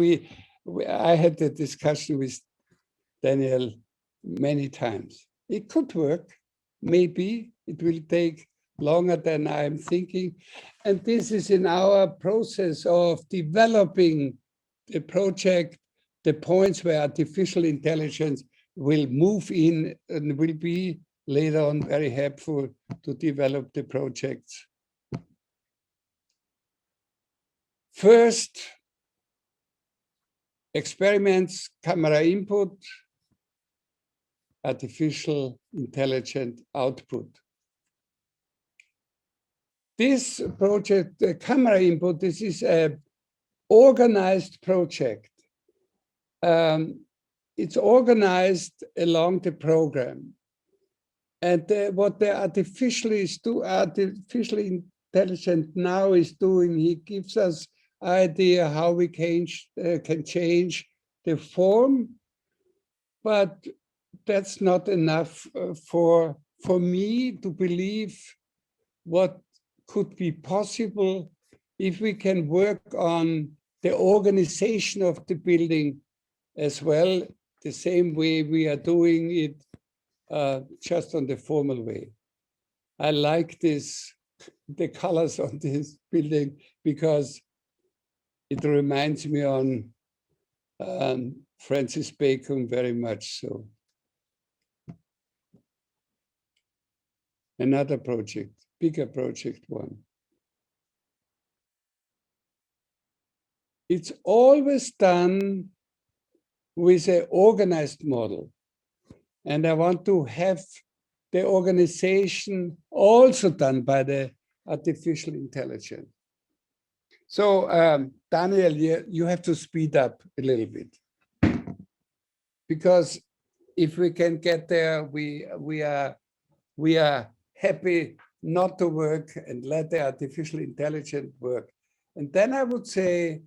I had the discussion with Daniel many times. It could work, maybe it will take longer than I'm thinking. And this is in our process of developing the project, the points where artificial intelligence will move in and will be later on very helpful to develop the projects. First, experiments, camera input, artificial intelligent output. This project, the camera input, this is an organized project. It's organized along the program. And what the artificial intelligent now is doing, he gives us idea how we can change the form, but that's not enough for me to believe what could be possible if we can work on the organization of the building as well, the same way we are doing it just on the formal way. I like the colors on this building because it reminds me on Francis Bacon very much so. Another project, bigger project one. It's always done with an organized model. And I want to have the organization also done by the artificial intelligence. So Daniel, you have to speed up a little bit. Because if we can get there, we are happy not to work and let the artificial intelligence work. And then I would say,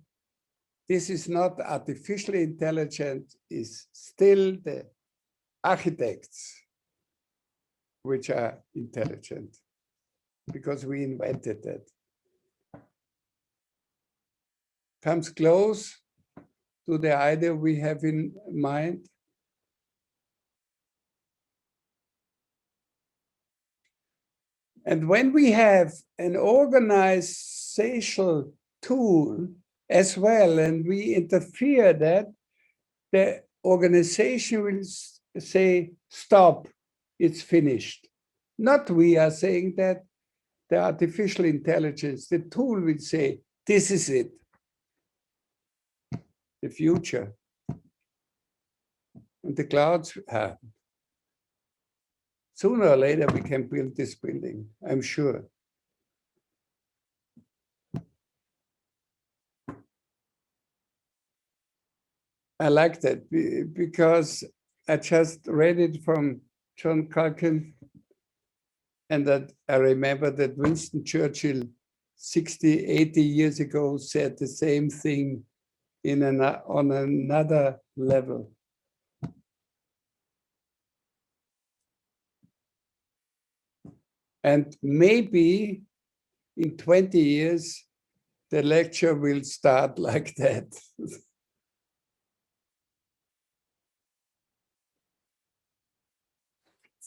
this is not artificially intelligent, is still the architects which are intelligent, because we invented that. Comes close to the idea we have in mind. And when we have an organizational tool as well, and we interfere that, the organization will say, stop, it's finished. Not we are saying that, the artificial intelligence, the tool will say, this is it, the future. And the clouds have. Sooner or later, we can build this building, I'm sure. I like that because I just read it from John Calkin, and that I remember that Winston Churchill 60, 80 years ago said the same thing on another level. And maybe in 20 years, the lecture will start like that.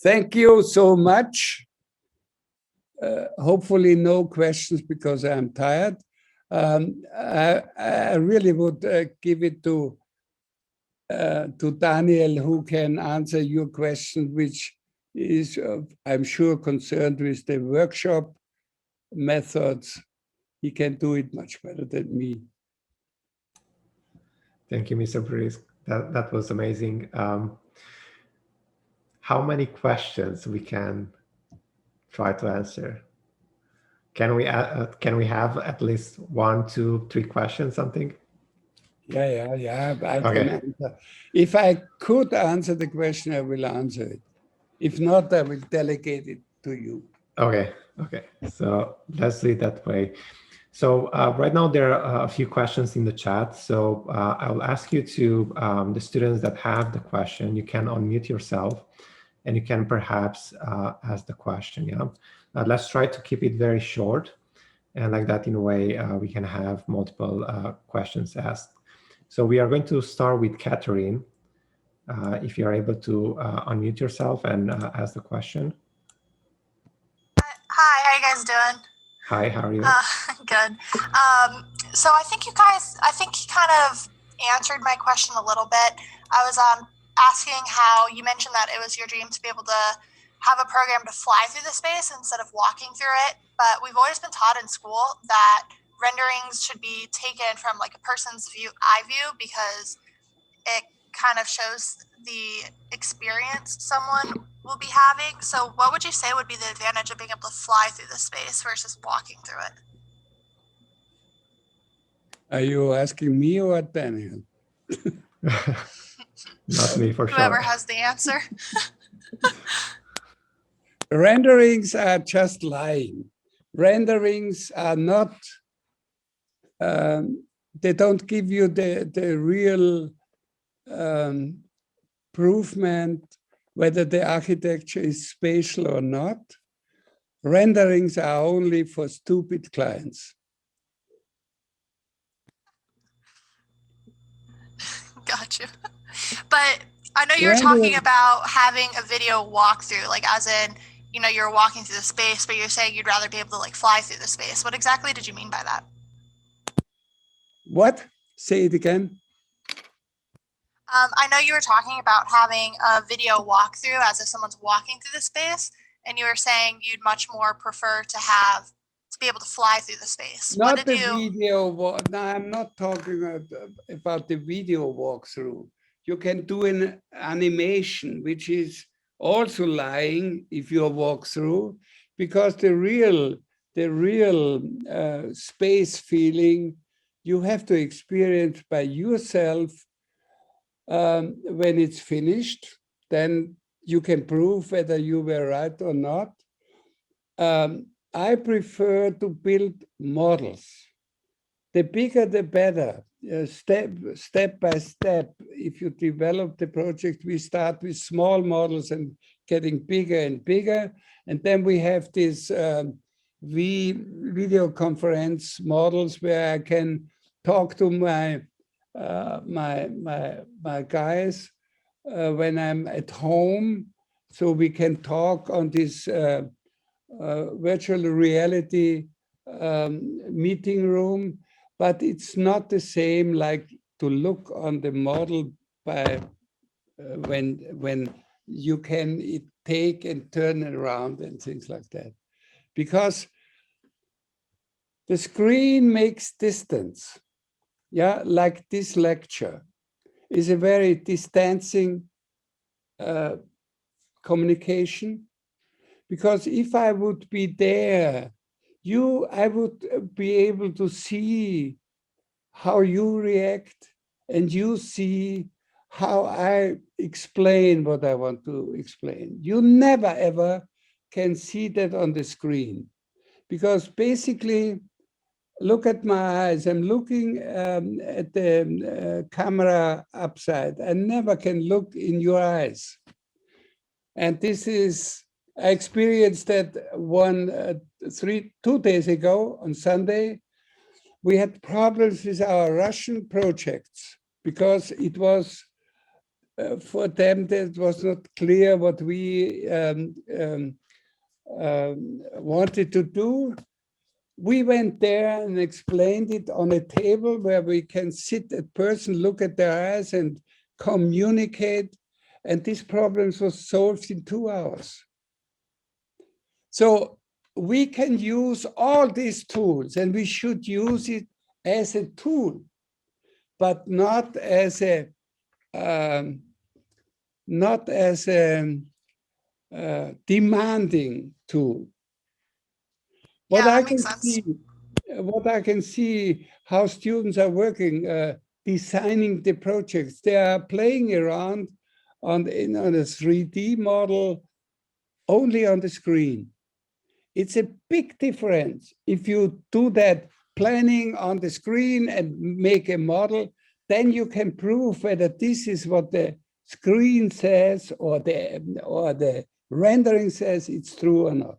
Thank you so much. Hopefully no questions because I'm tired. I really would give it to Daniel, who can answer your question, which is, I'm sure, concerned with the workshop methods. He can do it much better than me. Thank you, Mr. Brisk. That was amazing. How many questions we can try to answer? Can we have at least 1, 2, 3 questions, something? Yeah. I Okay. can answer. If I could answer the question, I will answer it. If not, I will delegate it to you. Okay. So let's do it that way. So right now there are a few questions in the chat. So I'll ask you to, the students that have the question, you can unmute yourself and you can perhaps ask the question. Yeah. Let's try to keep it very short, and like that, in a way, we can have multiple questions asked. So we are going to start with Catherine. If you're able to unmute yourself and ask the question. Hi, how you guys doing? Hi, how are you? Good. So I think you kind of answered my question a little bit. I was asking how you mentioned that it was your dream to be able to have a program to fly through the space instead of walking through it. But we've always been taught in school that renderings should be taken from like a person's eye view, because it kind of shows the experience someone will be having. So what would you say would be the advantage of being able to fly through the space versus walking through it? Are you asking me or Daniel? Not me, for sure. Whoever has the answer. Renderings are just lying. Renderings are not, they don't give you the real provement whether the architecture is spatial or not. Renderings are only for stupid clients. Gotcha. But I know you were talking about having a video walkthrough, like as in, you're walking through the space, but you're saying you'd rather be able to like fly through the space. What exactly did you mean by that? What? Say it again. I know you were talking about having a video walkthrough as if someone's walking through the space, and you were saying you'd much more prefer to be able to fly through the space. Not the video. No, I'm not talking about the video walkthrough. You can do an animation, which is also lying if you walk through, because the real space feeling you have to experience by yourself. When it's finished, then you can prove whether you were right or not. I prefer to build models. The bigger, the better. Step by step. If you develop the project, we start with small models and getting bigger and bigger. And then we have these video conference models where I can talk to my guys when I'm at home, so we can talk on this virtual reality meeting room, but it's not the same like to look on the model by when you can take and turn it around and things like that. Because the screen makes distance. Yeah, like this lecture is a very distancing communication. Because if I would be there, I would be able to see how you react, and you see how I explain what I want to explain. You never, ever can see that on the screen. Because basically, look at my eyes. I'm looking at the camera upside. I never can look in your eyes. And this is, I experienced that 2 days ago on Sunday. We had problems with our Russian projects because it was, for them, that was not clear what we wanted to do. We went there and explained it on a table where we can sit a person, look at their eyes and communicate. And these problems were solved in 2 hours. So we can use all these tools, and we should use it as a tool, but not as a demanding tool. What Yeah, I that can makes sense. see, what I can see, how students are working, designing the projects. They are playing around on a 3D model only on the screen. It's a big difference. If you do that planning on the screen and make a model, then you can prove whether this is what the screen says or the rendering says it's true or not.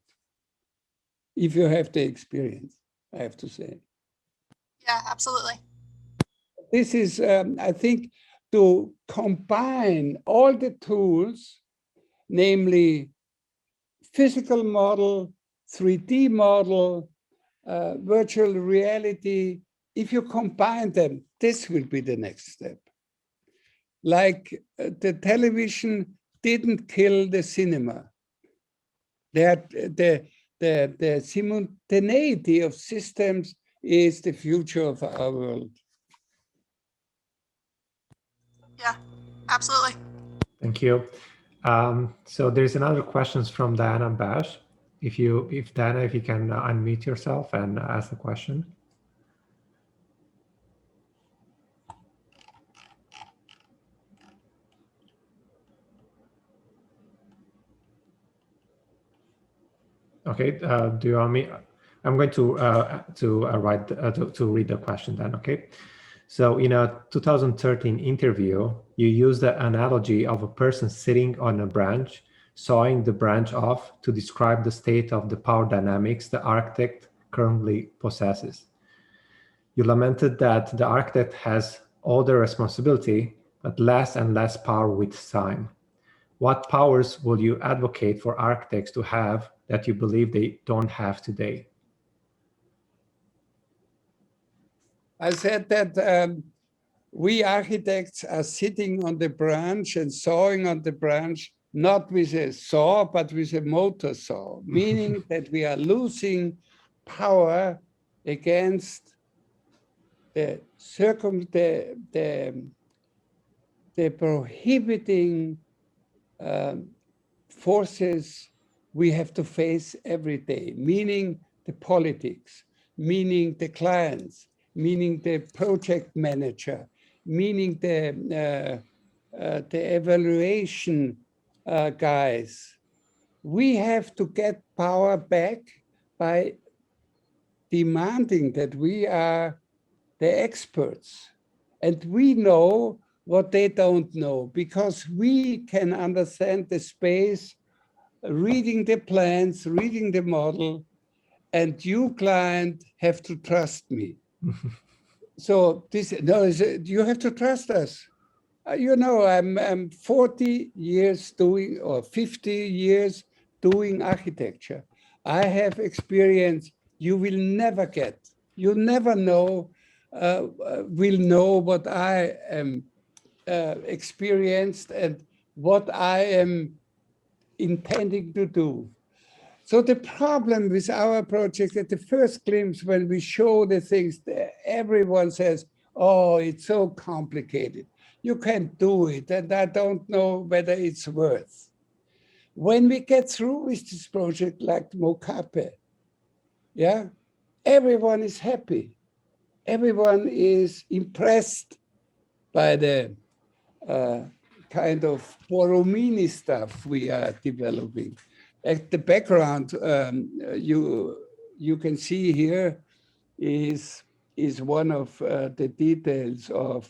If you have the experience, I have to say. Yeah, absolutely. This is, I think, to combine all the tools, namely physical model, 3D model, virtual reality. If you combine them, this will be the next step. Like the television didn't kill the cinema. The simultaneity of systems is the future of our world. Yeah, absolutely. Thank you. So there's another questions from Diana Bash. Diana, if you can unmute yourself and ask the question. Okay. Do you want me? I'm going to read the question then. Okay. So in a 2013 interview, you used the analogy of a person sitting on a branch, sawing the branch off to describe the state of the power dynamics the architect currently possesses. You lamented that the architect has all the responsibility, but less and less power with time. What powers will you advocate for architects to have that you believe they don't have today? I said that we architects are sitting on the branch and sawing on the branch, not with a saw, but with a motor saw, meaning that we are losing power against the prohibiting forces we have to face every day, meaning the politics, meaning the clients, meaning the project manager, meaning the evaluation guys. We have to get power back by demanding that we are the experts. And we know what they don't know, because we can understand the space, reading the plans, reading the model, and you, client, have to trust me. So you have to trust us. You know, I'm 40 years doing, or 50 years doing architecture. I have experience you will never get. You never know, will know what I am experienced and what I am intending to do. So the problem with our project at the first glimpse, when we show the things, everyone says, oh, it's so complicated. You can't do it, and I don't know whether it's worth. When we get through with this project like Mocape, yeah, everyone is happy. Everyone is impressed by the kind of Borromini stuff we are developing. At the background, you can see here is one of the details of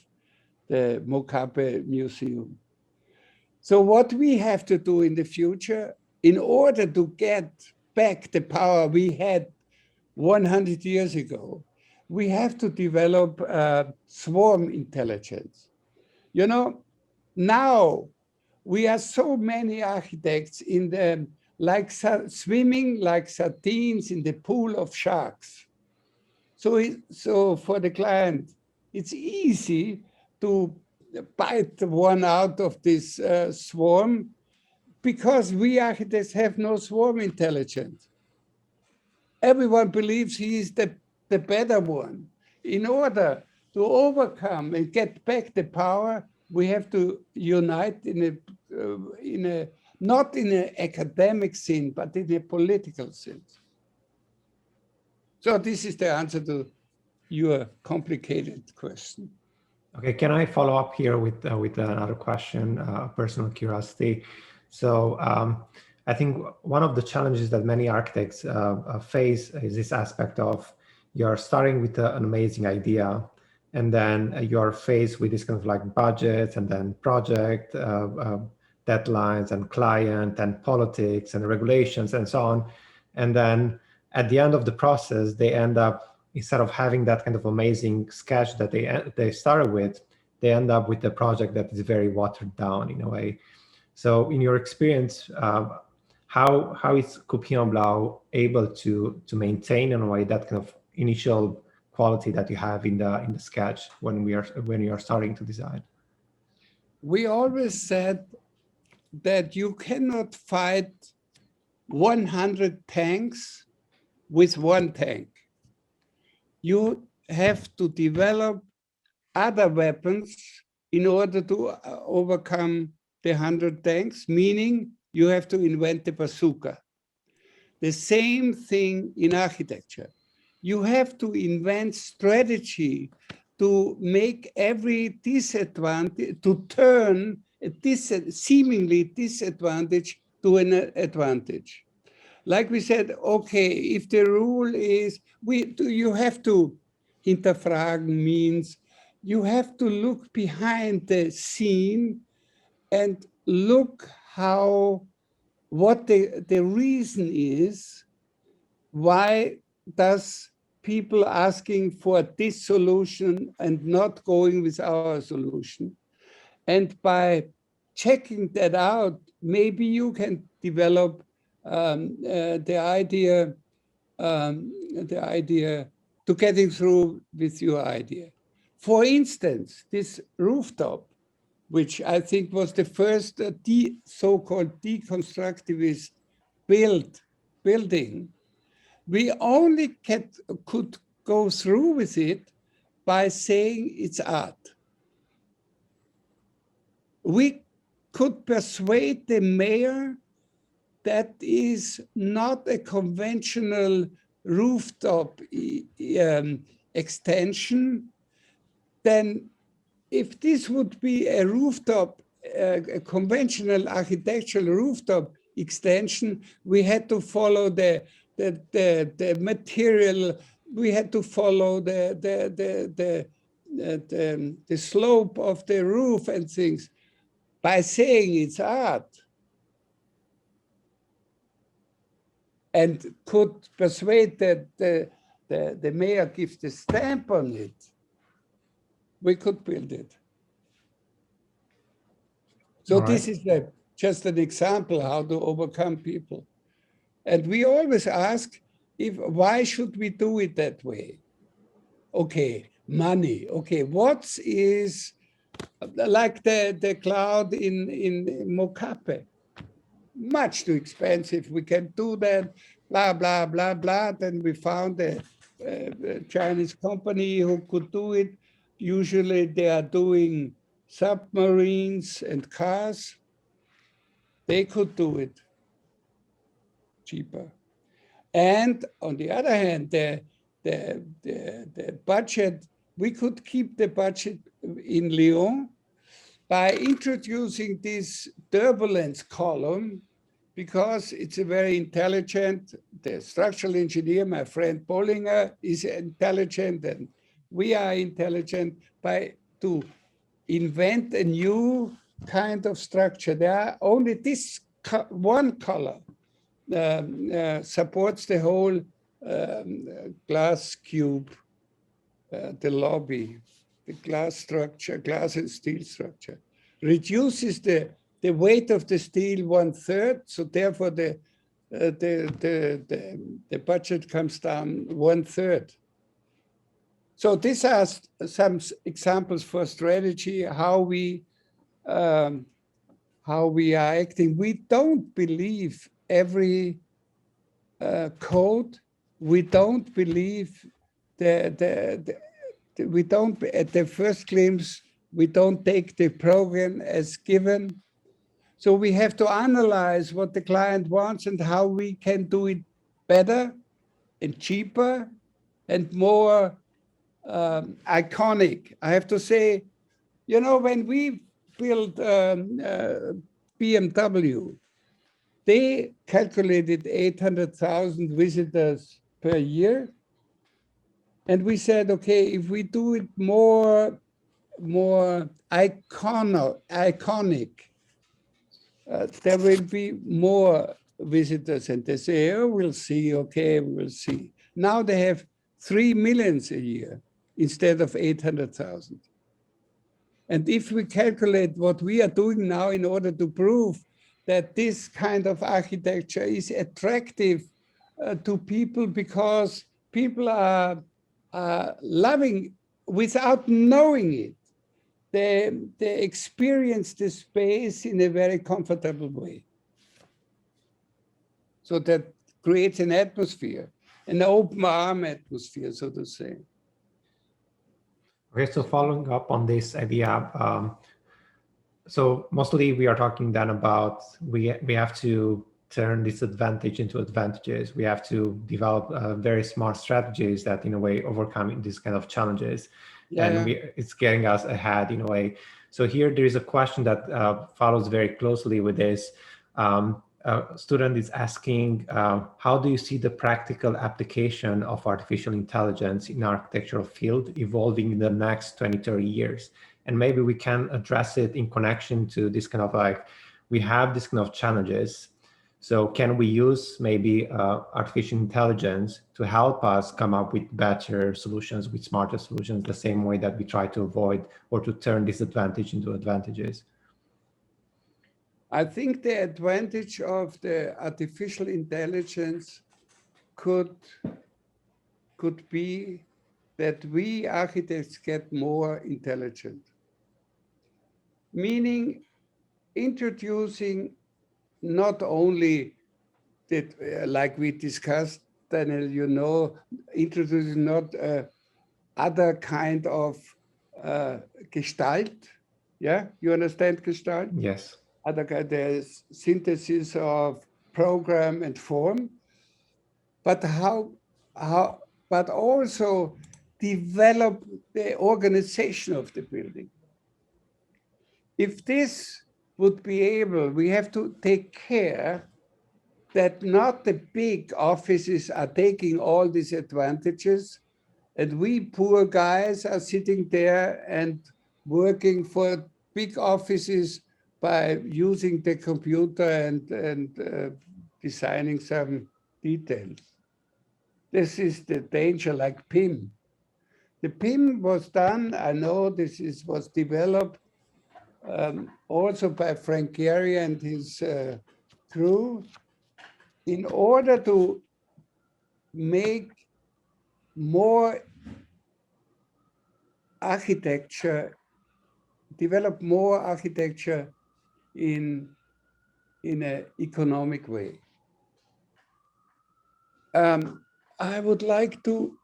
the Mocape Museum. So what we have to do in the future, in order to get back the power we had 100 years ago, we have to develop swarm intelligence. You know, now we are so many architects in the, like swimming like sardines in the pool of sharks. So for the client, it's easy to bite one out of this swarm because we architects have no swarm intelligence. Everyone believes he is the better one. In order to overcome and get back the power, we have to unite in a not in an academic sense, but in a political sense. So this is the answer to your complicated question. Okay, can I follow up here with another question, personal curiosity? So I think one of the challenges that many architects face is this aspect of you're starting with an amazing idea, and then you're faced with this kind of like budget and then project deadlines and client and politics and regulations and so on. And then at the end of the process, they end up, instead of having that kind of amazing sketch that they started with, they end up with a project that is very watered down in a way. So in your experience, how is Coop Himmelblau able to maintain in a way that kind of initial quality that you have in the sketch when you are starting to design? We always said that you cannot fight 100 tanks with one tank. You have to develop other weapons in order to overcome the 100 tanks, meaning you have to invent the bazooka. The same thing in architecture. You have to invent strategy to make every disadvantage, to turn a seemingly disadvantage to an advantage. Like we said, okay, if the rule is, you have to, hinterfragen means you have to look behind the scene and look what the reason is, why does people asking for this solution and not going with our solution. And by checking that out, maybe you can develop the idea to getting through with your idea. For instance, this rooftop, which I think was the first so-called deconstructivist building, we only could go through with it by saying it's art. We could persuade the mayor that is not a conventional rooftop extension. Then if this would be a rooftop, a conventional architectural rooftop extension, we had to follow the material, we had to follow the slope of the roof and things. By saying it's art, and could persuade that the mayor gives the stamp on it, we could build it. So this is just an example how to overcome people. And we always ask, why should we do it that way? Okay, money. Okay, what is, like the cloud in Mocape. much too expensive. We can do that, blah, blah, blah, blah. Then we found a Chinese company who could do it. Usually they are doing submarines and cars. They could do it cheaper. And on the other hand, the budget, we could keep the budget in Lyon by introducing this turbulence column, because it's a very intelligent, the structural engineer, my friend Bollinger, is intelligent, and we are intelligent to invent a new kind of structure. There are only this one color supports the whole glass cube, the lobby, the glass structure, glass and steel structure, reduces the weight of the steel 1/3. So therefore the budget comes down 1/3. So these are some examples for strategy, how we are acting. We don't believe every code. We don't believe we don't, at the first glimpse, we don't take the program as given. So we have to analyze what the client wants and how we can do it better and cheaper and more iconic. I have to say, you know, when we built BMW, they calculated 800,000 visitors per year. And we said, okay, if we do it more iconic, there will be more visitors. And they say, oh, we'll see, okay, we'll see. Now they have 3 million a year instead of 800,000. And if we calculate what we are doing now in order to prove that this kind of architecture is attractive to people, because people are loving without knowing it. They experience the space in a very comfortable way. So that creates an atmosphere, an open arm atmosphere, so to say. Okay, so following up on this idea, so mostly we are talking then about we have to turn disadvantage into advantages. We have to develop very smart strategies that in a way overcome these kind of challenges. It's getting us ahead in a way. So here there is a question that follows very closely with this. A student is asking, how do you see the practical application of artificial intelligence in architectural field evolving in the next 20, 30 years? And maybe we can address it in connection to this kind of like, we have this kind of challenges. So can we use maybe artificial intelligence to help us come up with better solutions, with smarter solutions, the same way that we try to avoid or to turn disadvantage into advantages? I think the advantage of the artificial intelligence could be that we architects get more intelligent. Meaning introducing not only that, like we discussed, Daniel, you know, introducing not other kind of Gestalt. Yeah, you understand Gestalt? Yes. Other kind, there's synthesis of program and form, but but also develop the organization of the building. If this would be able, we have to take care that not the big offices are taking all these advantages, and we poor guys are sitting there and working for big offices by using the computer and designing some details. This is the danger, like PIM. The PIM was done, I know this was developed also by Frank Gehry and his crew in order to make more architecture, develop more architecture in in an economic way. I would like to,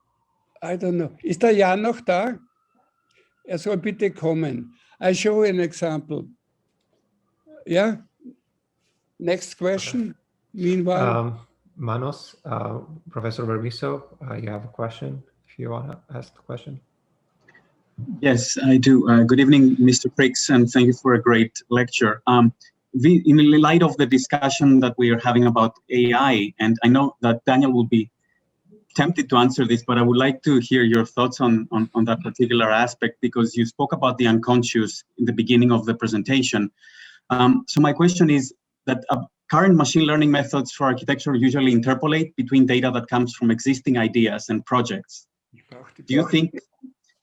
I don't know, ist der Jan noch da? Er soll bitte kommen. I show an example. Yeah? Next question. Meanwhile. Manos, Professor Berbiso, you have a question if you want to ask the question. Yes, I do. Good evening, Mr. PRIX, and thank you for a great lecture. In light of the discussion that we are having about AI, and I know that Daniel will be tempted to answer this, but I would like to hear your thoughts on that particular aspect, because you spoke about the unconscious in the beginning of the presentation. So my question is that current machine learning methods for architecture usually interpolate between data that comes from existing ideas and projects. Do you think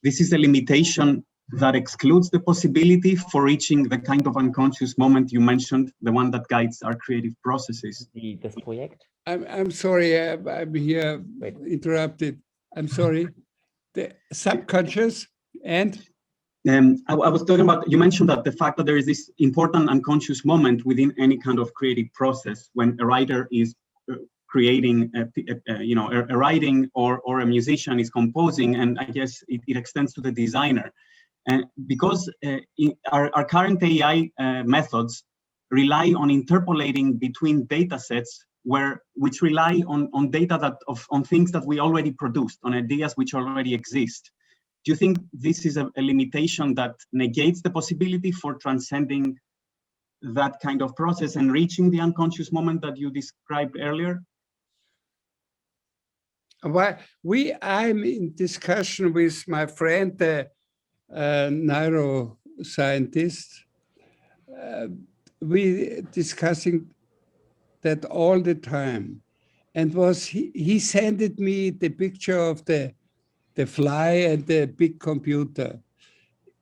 this is a limitation that excludes the possibility for reaching the kind of unconscious moment you mentioned, the one that guides our creative processes? Das Projekt? I'm sorry, I'm here interrupted. I'm sorry. The subconscious and? I was talking about, you mentioned that the fact that there is this important unconscious moment within any kind of creative process when a writer is creating, a writing or a musician is composing, and I guess it extends to the designer. And because our current AI methods rely on interpolating between data sets which rely on data on things that we already produced, on ideas which already exist. Do you think this is a limitation that negates the possibility for transcending that kind of process and reaching the unconscious moment that you described earlier? Well, I'm in discussion with my friend, the neuroscientist. We discussing that all the time, and he sent me the picture of the fly and the big computer.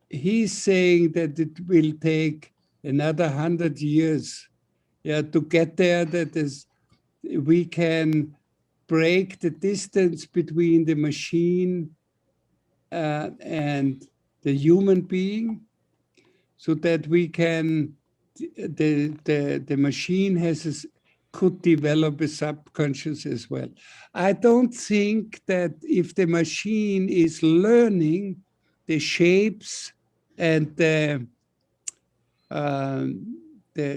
He's saying that it will take another 100 years, to get there. That is, we can break the distance between the machine and the human being, so that we can the machine could develop a subconscious as well. I don't think that if the machine is learning the shapes and the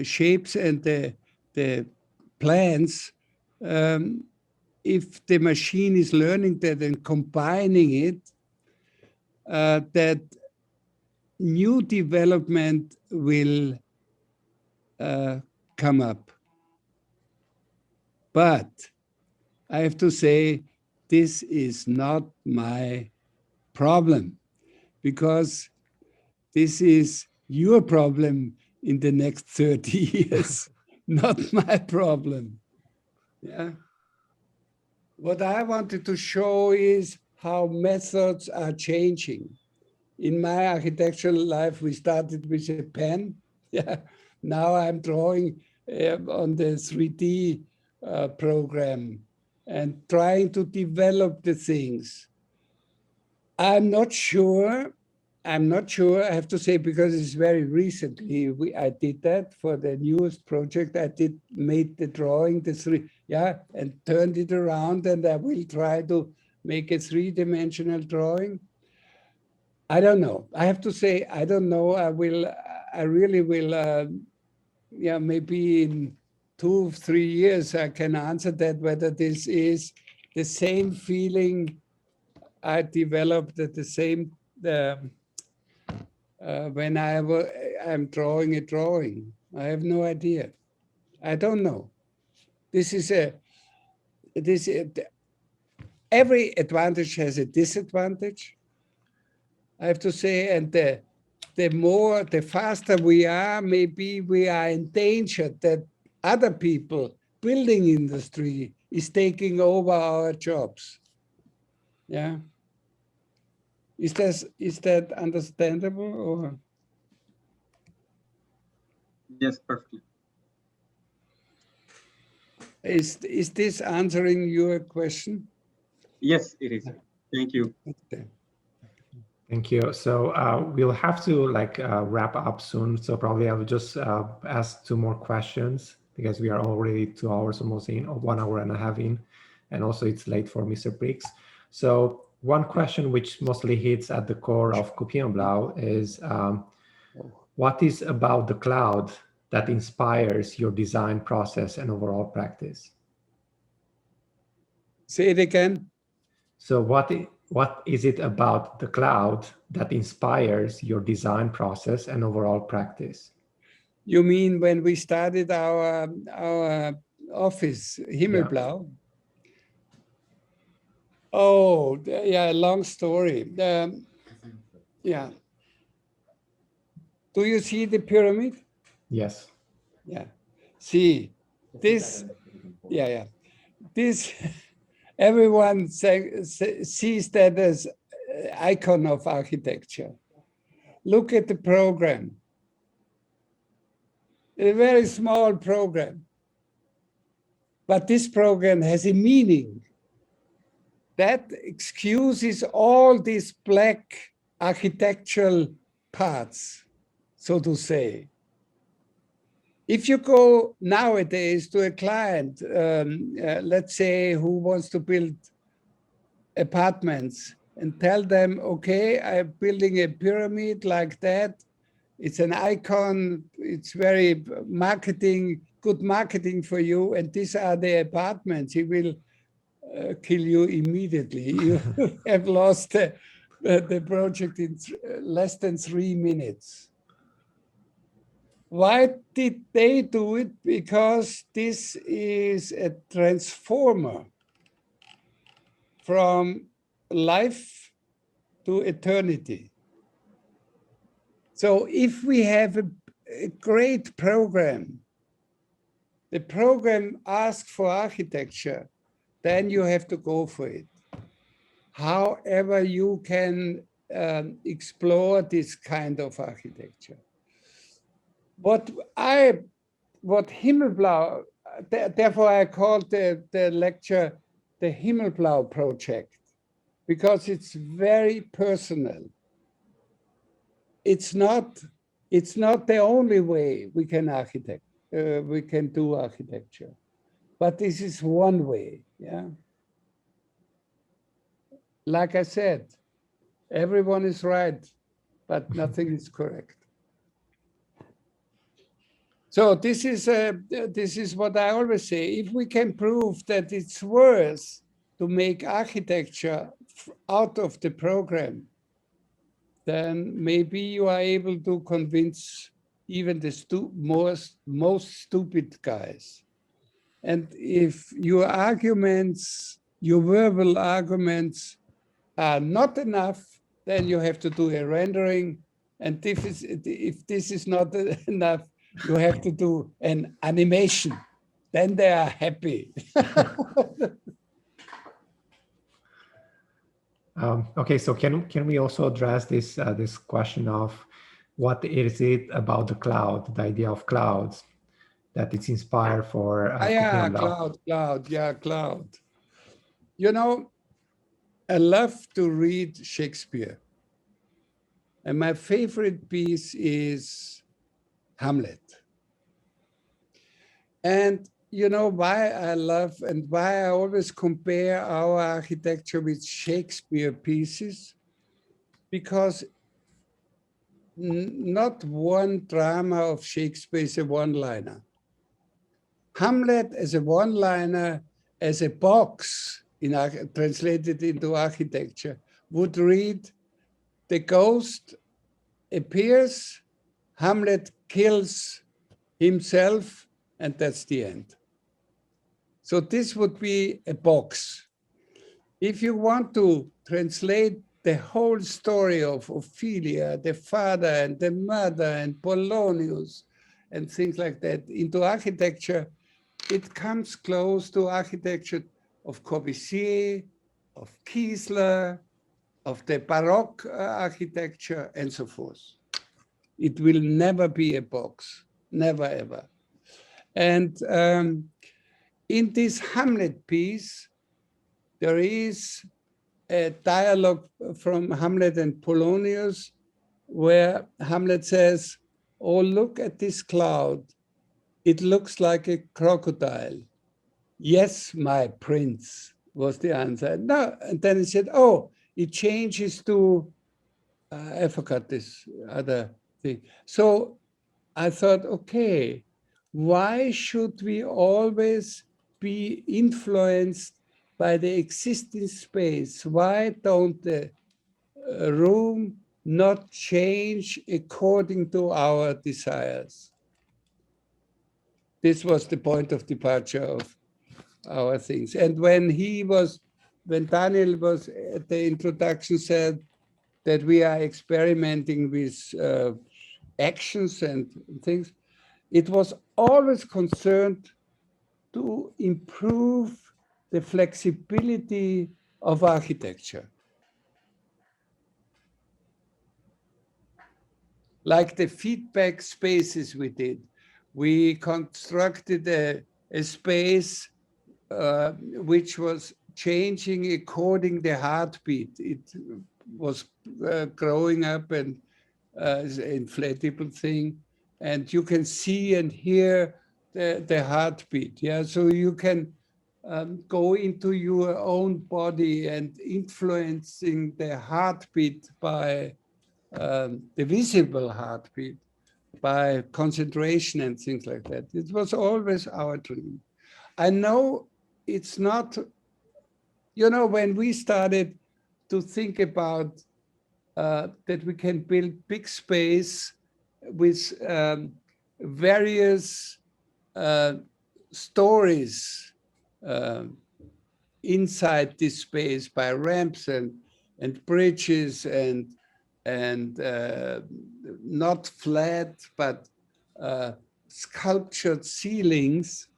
shapes and the plans, if the machine is learning that and combining it, that new development will come up. But I have to say, this is not my problem, because this is your problem in the next 30 years, not my problem. Yeah. What I wanted to show is how methods are changing. In my architectural life, we started with a pen. Yeah. Now I'm drawing on the 3D program and trying to develop the things. I'm not sure, I have to say, because it's very recently I did that for the newest project. I made the drawing, and turned it around, and I will try to make a 3-dimensional drawing. I don't know. I have to say, I don't know. I really will, maybe in 2-3 years, I can answer that, whether this is the same feeling I developed at the same, when I'm drawing a drawing. I have no idea. I don't know. Every advantage has a disadvantage, I have to say, and the faster we are, maybe we are in danger that other people, building industry, is taking over our jobs. Yeah. Is that understandable, or? Yes, perfectly. Is this answering your question? Yes, it is. Thank you. Okay. Thank you. So we'll have to wrap up soon. So probably I will just ask 2 more questions. because we are already 2 hours almost in, or 1 hour and a half in, and also it's late for Mr. PRIX. So one question which mostly hits at the core of Coop Himmelblau is, what is about the cloud that inspires your design process and overall practice? Say it again. So what is it about the cloud that inspires your design process and overall practice? You mean when we started our office, Himmelblau? Yeah. Oh, yeah, long story. Yeah. Do you see the pyramid? Yes. Yeah. See, this, yeah. This, everyone sees that as icon of architecture. Look at the program. A very small program. But this program has a meaning. That excuses all these black architectural parts, so to say. If you go nowadays to a client, let's say, who wants to build apartments, and tell them, okay, I'm building a pyramid like that. It's an icon. It's very good marketing for you. And these are the apartments. He will kill you immediately. You have lost the project in less than 3 minutes. Why did they do it? Because this is a transformer from life to eternity. So if we have a great program, the program asks for architecture, then you have to go for it. However, you can explore this kind of architecture. What Himmelblau, therefore I called the lecture the Himmelblau project, because it's very personal. It's not the only way we can do architecture, but this is one way. Yeah. Like I said, everyone is right, but nothing is correct. So this is what I always say. If we can prove that it's worth to make architecture out of the program, then maybe you are able to convince even the most stupid guys. And if your verbal arguments are not enough, then you have to do a rendering. And if this is not enough, you have to do an animation. Then they are happy. Okay, so can we also address this question of what is it about the cloud, the idea of clouds, that it's inspired for? Cloud. You know, I love to read Shakespeare, and my favorite piece is Hamlet. And you know why I love and why I always compare our architecture with Shakespeare pieces? Because not one drama of Shakespeare is a one-liner. Hamlet as a one-liner, as a box translated into architecture, would read, the ghost appears, Hamlet kills himself, and that's the end. So this would be a box. If you want to translate the whole story of Ophelia, the father and the mother and Polonius and things like that into architecture, it comes close to architecture of Corbusier, of Kiesler, of the Baroque architecture, and so forth. It will never be a box, never ever. And in this Hamlet piece, there is a dialogue from Hamlet and Polonius, where Hamlet says, oh, look at this cloud. it looks like a crocodile. Yes, my prince, was the answer. No, and then he said, oh, it changes to, I forgot this other thing. So I thought, okay, why should we always be influenced by the existing space? Why don't the room not change according to our desires? This was the point of departure of our things. And when Daniel was at the introduction said that we are experimenting with actions and things, it was always concerned to improve the flexibility of architecture. Like the feedback spaces we did. We constructed a space which was changing according the heartbeat. It was growing up and an inflatable thing. And you can see and hear the heartbeat. Yeah, so you can go into your own body and influencing the heartbeat by the visible heartbeat, by concentration and things like that. It was always our dream. I know it's not, when we started to think about that we can build big space with various stories inside this space by ramps and bridges and not flat, but sculptured ceilings,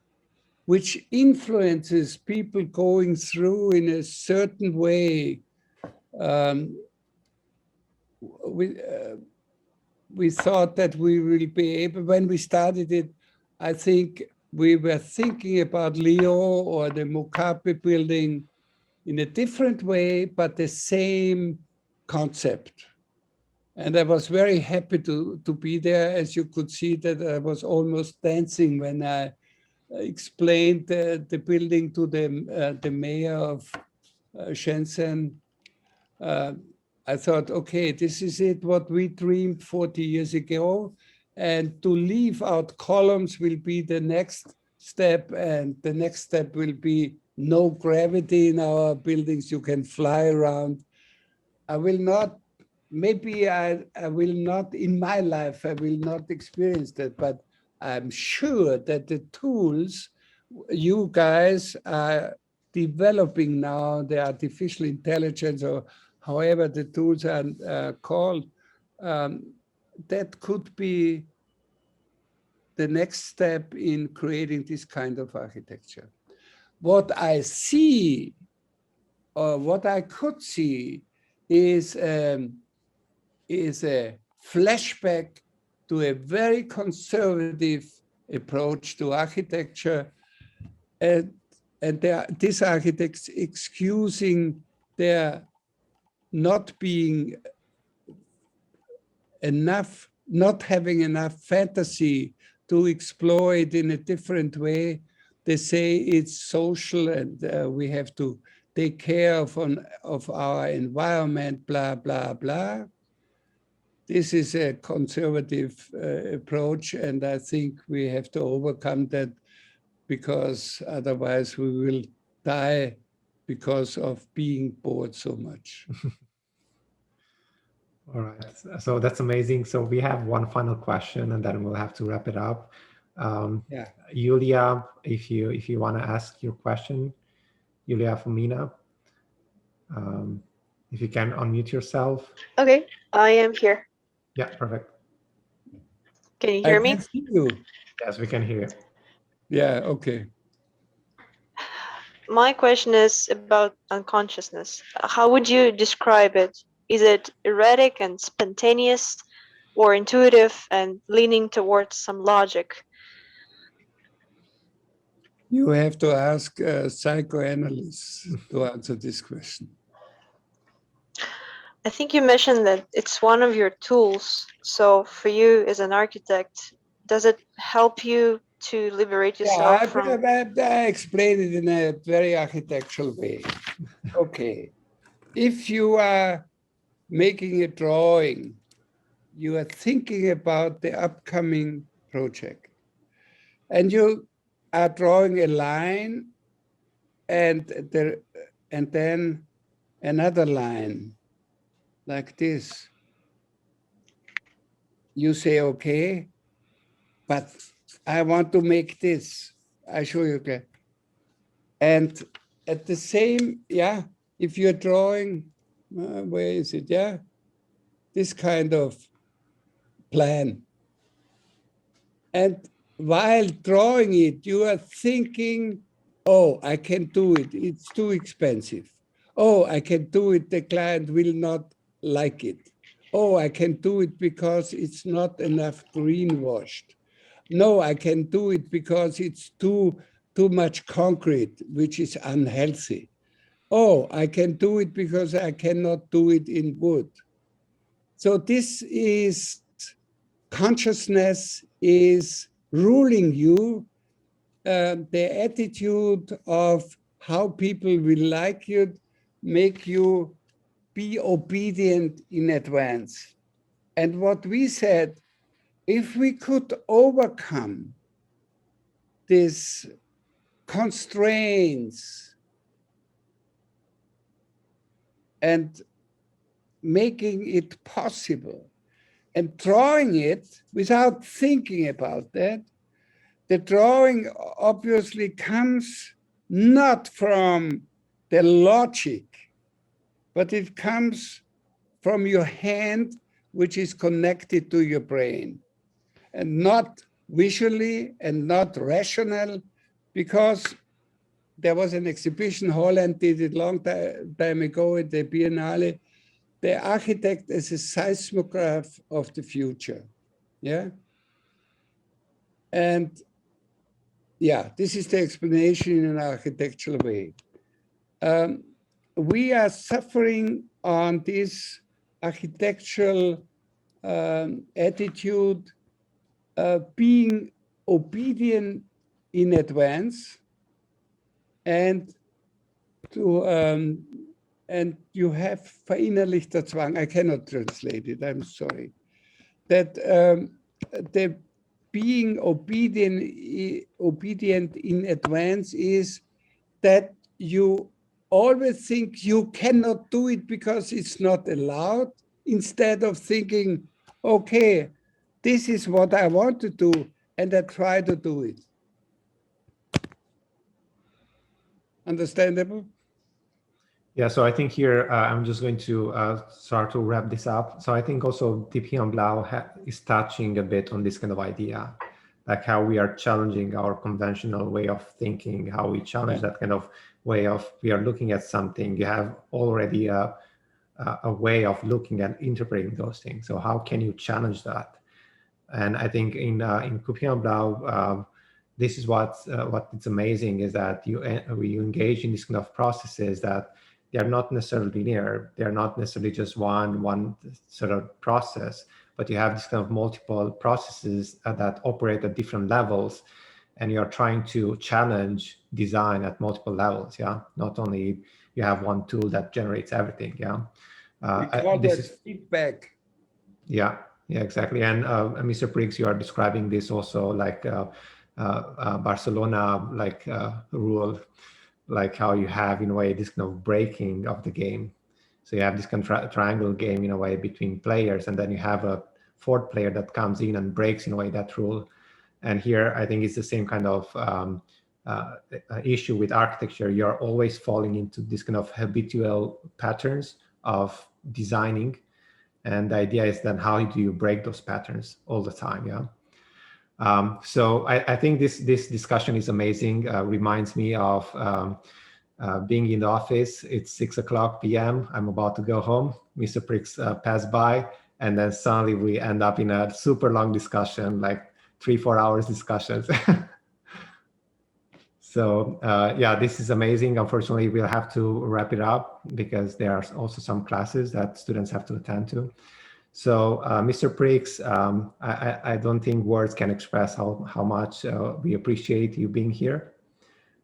which influences people going through in a certain way. We thought that we will be able, when we started it, I think we were thinking about Leo or the Mukabe building in a different way, but the same concept. And I was very happy to be there. As you could see that I was almost dancing when I explained the building to the mayor of Shenzhen. I thought, okay, this is it, what we dreamed 40 years ago. And to leave out columns will be the next step. And the next step will be no gravity in our buildings. You can fly around. I will not, maybe I will not, in my life, I will not experience that, but I'm sure that the tools you guys are developing now, the artificial intelligence or however the tools are called, that could be the next step in creating this kind of architecture. What I see, or what I could see, is a flashback to a very conservative approach to architecture, and these architects excusing their not being enough, not having enough fantasy to exploit in a different way. They say it's social and we have to take care of our environment, blah, blah, blah. This is a conservative approach, and I think we have to overcome that, because otherwise we will die because of being bored so much. All right, so that's amazing. So we have one final question, and then we'll have to wrap it up. Yeah. Julia, if you want to ask your question, Julia Fumina, if you can unmute yourself. Okay, I am here. Yeah, perfect. Can you hear me? I can see you. Yes, we can hear you. Yeah, okay. My question is about unconsciousness. How would you describe it? Is it erratic and spontaneous, or intuitive and leaning towards some logic? You have to ask psychoanalysts to answer this question. I think you mentioned that it's one of your tools. So for you as an architect, does it help you to liberate Yeah, yourself from? I explained it in a very architectural way. Okay, if you are making a drawing, you are thinking about the upcoming project, and you are drawing a line and then another line like this. You say, okay, but I want to make this. I show you, okay. And at the same, yeah, if you're drawing, where is it? Yeah, this kind of plan. And while drawing it, you are thinking, oh, I can do it. It's too expensive. Oh, I can do it. The client will not like it. Oh, I can do it because it's not enough greenwashed. No, I can do it because it's too much concrete, which is unhealthy. Oh, I can do it because I cannot do it in wood. So this is consciousness is ruling you, the attitude of how people will like you, make you be obedient in advance. And what we said, if we could overcome these constraints and making it possible and drawing it without thinking about that, the drawing obviously comes not from the logic, but it comes from your hand, which is connected to your brain, and not visually and not rational, because there was an exhibition, Holland did it long time ago at the Biennale, the architect is a seismograph of the future, yeah? And yeah, this is the explanation in an architectural way. We are suffering on this architectural attitude, being obedient in advance, and to and you have verinnerlichter Zwang. I cannot translate it. I'm sorry. That the being obedient in advance is that you always think you cannot do it because it's not allowed, instead of thinking, okay, this is what I want to do, and I try to do it. Understandable? Yeah, so I think here I'm just going to start to wrap this up. So I think also Himmelblau is touching a bit on this kind of idea, like how we are challenging our conventional way of thinking, how we challenge that kind of way of, we are looking at something, you have already a way of looking and interpreting those things. So how can you challenge that? And I think in Coop Himmelb, this is what it's amazing, is that you engage in these kind of processes that they are not necessarily linear. They are not necessarily just one sort of process, but you have this kind of multiple processes that operate at different levels, and you are trying to challenge design at multiple levels. Yeah, not only you have one tool that generates everything. Yeah, we call this is feedback. Yeah, exactly. And Mr. PRIX, you are describing this also like Barcelona rule, like how you have in a way this kind of breaking of the game. So you have this kind of triangle game in a way between players, and then you have a fourth player that comes in and breaks in a way that rule. And here I think it's the same kind of issue with architecture. You're always falling into this kind of habitual patterns of designing. And the idea is then how do you break those patterns all the time, yeah? So I think this discussion is amazing. Reminds me of being in the office. It's 6:00 p.m. I'm about to go home. Mr. PRIX passed by, and then suddenly we end up in a super long discussion, like 3-4 hours discussions. So yeah, this is amazing. Unfortunately, we'll have to wrap it up because there are also some classes that students have to attend to. So, Mr. PRIX, I don't think words can express how much we appreciate you being here.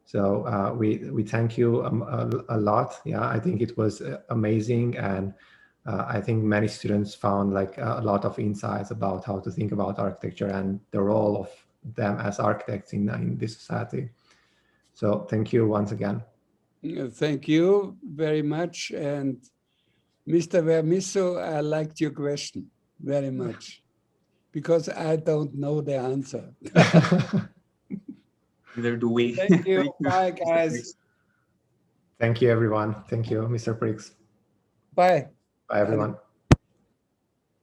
So we thank you a lot. Yeah, I think it was amazing, and I think many students found like a lot of insights about how to think about architecture and the role of them as architects in this society. So thank you once again. Thank you very much. And Mr. Vermisso, I liked your question very much because I don't know the answer. Neither do we. Thank you. Bye, guys. Thank you, everyone. Thank you, Mr. PRIX. Bye. Bye, everyone.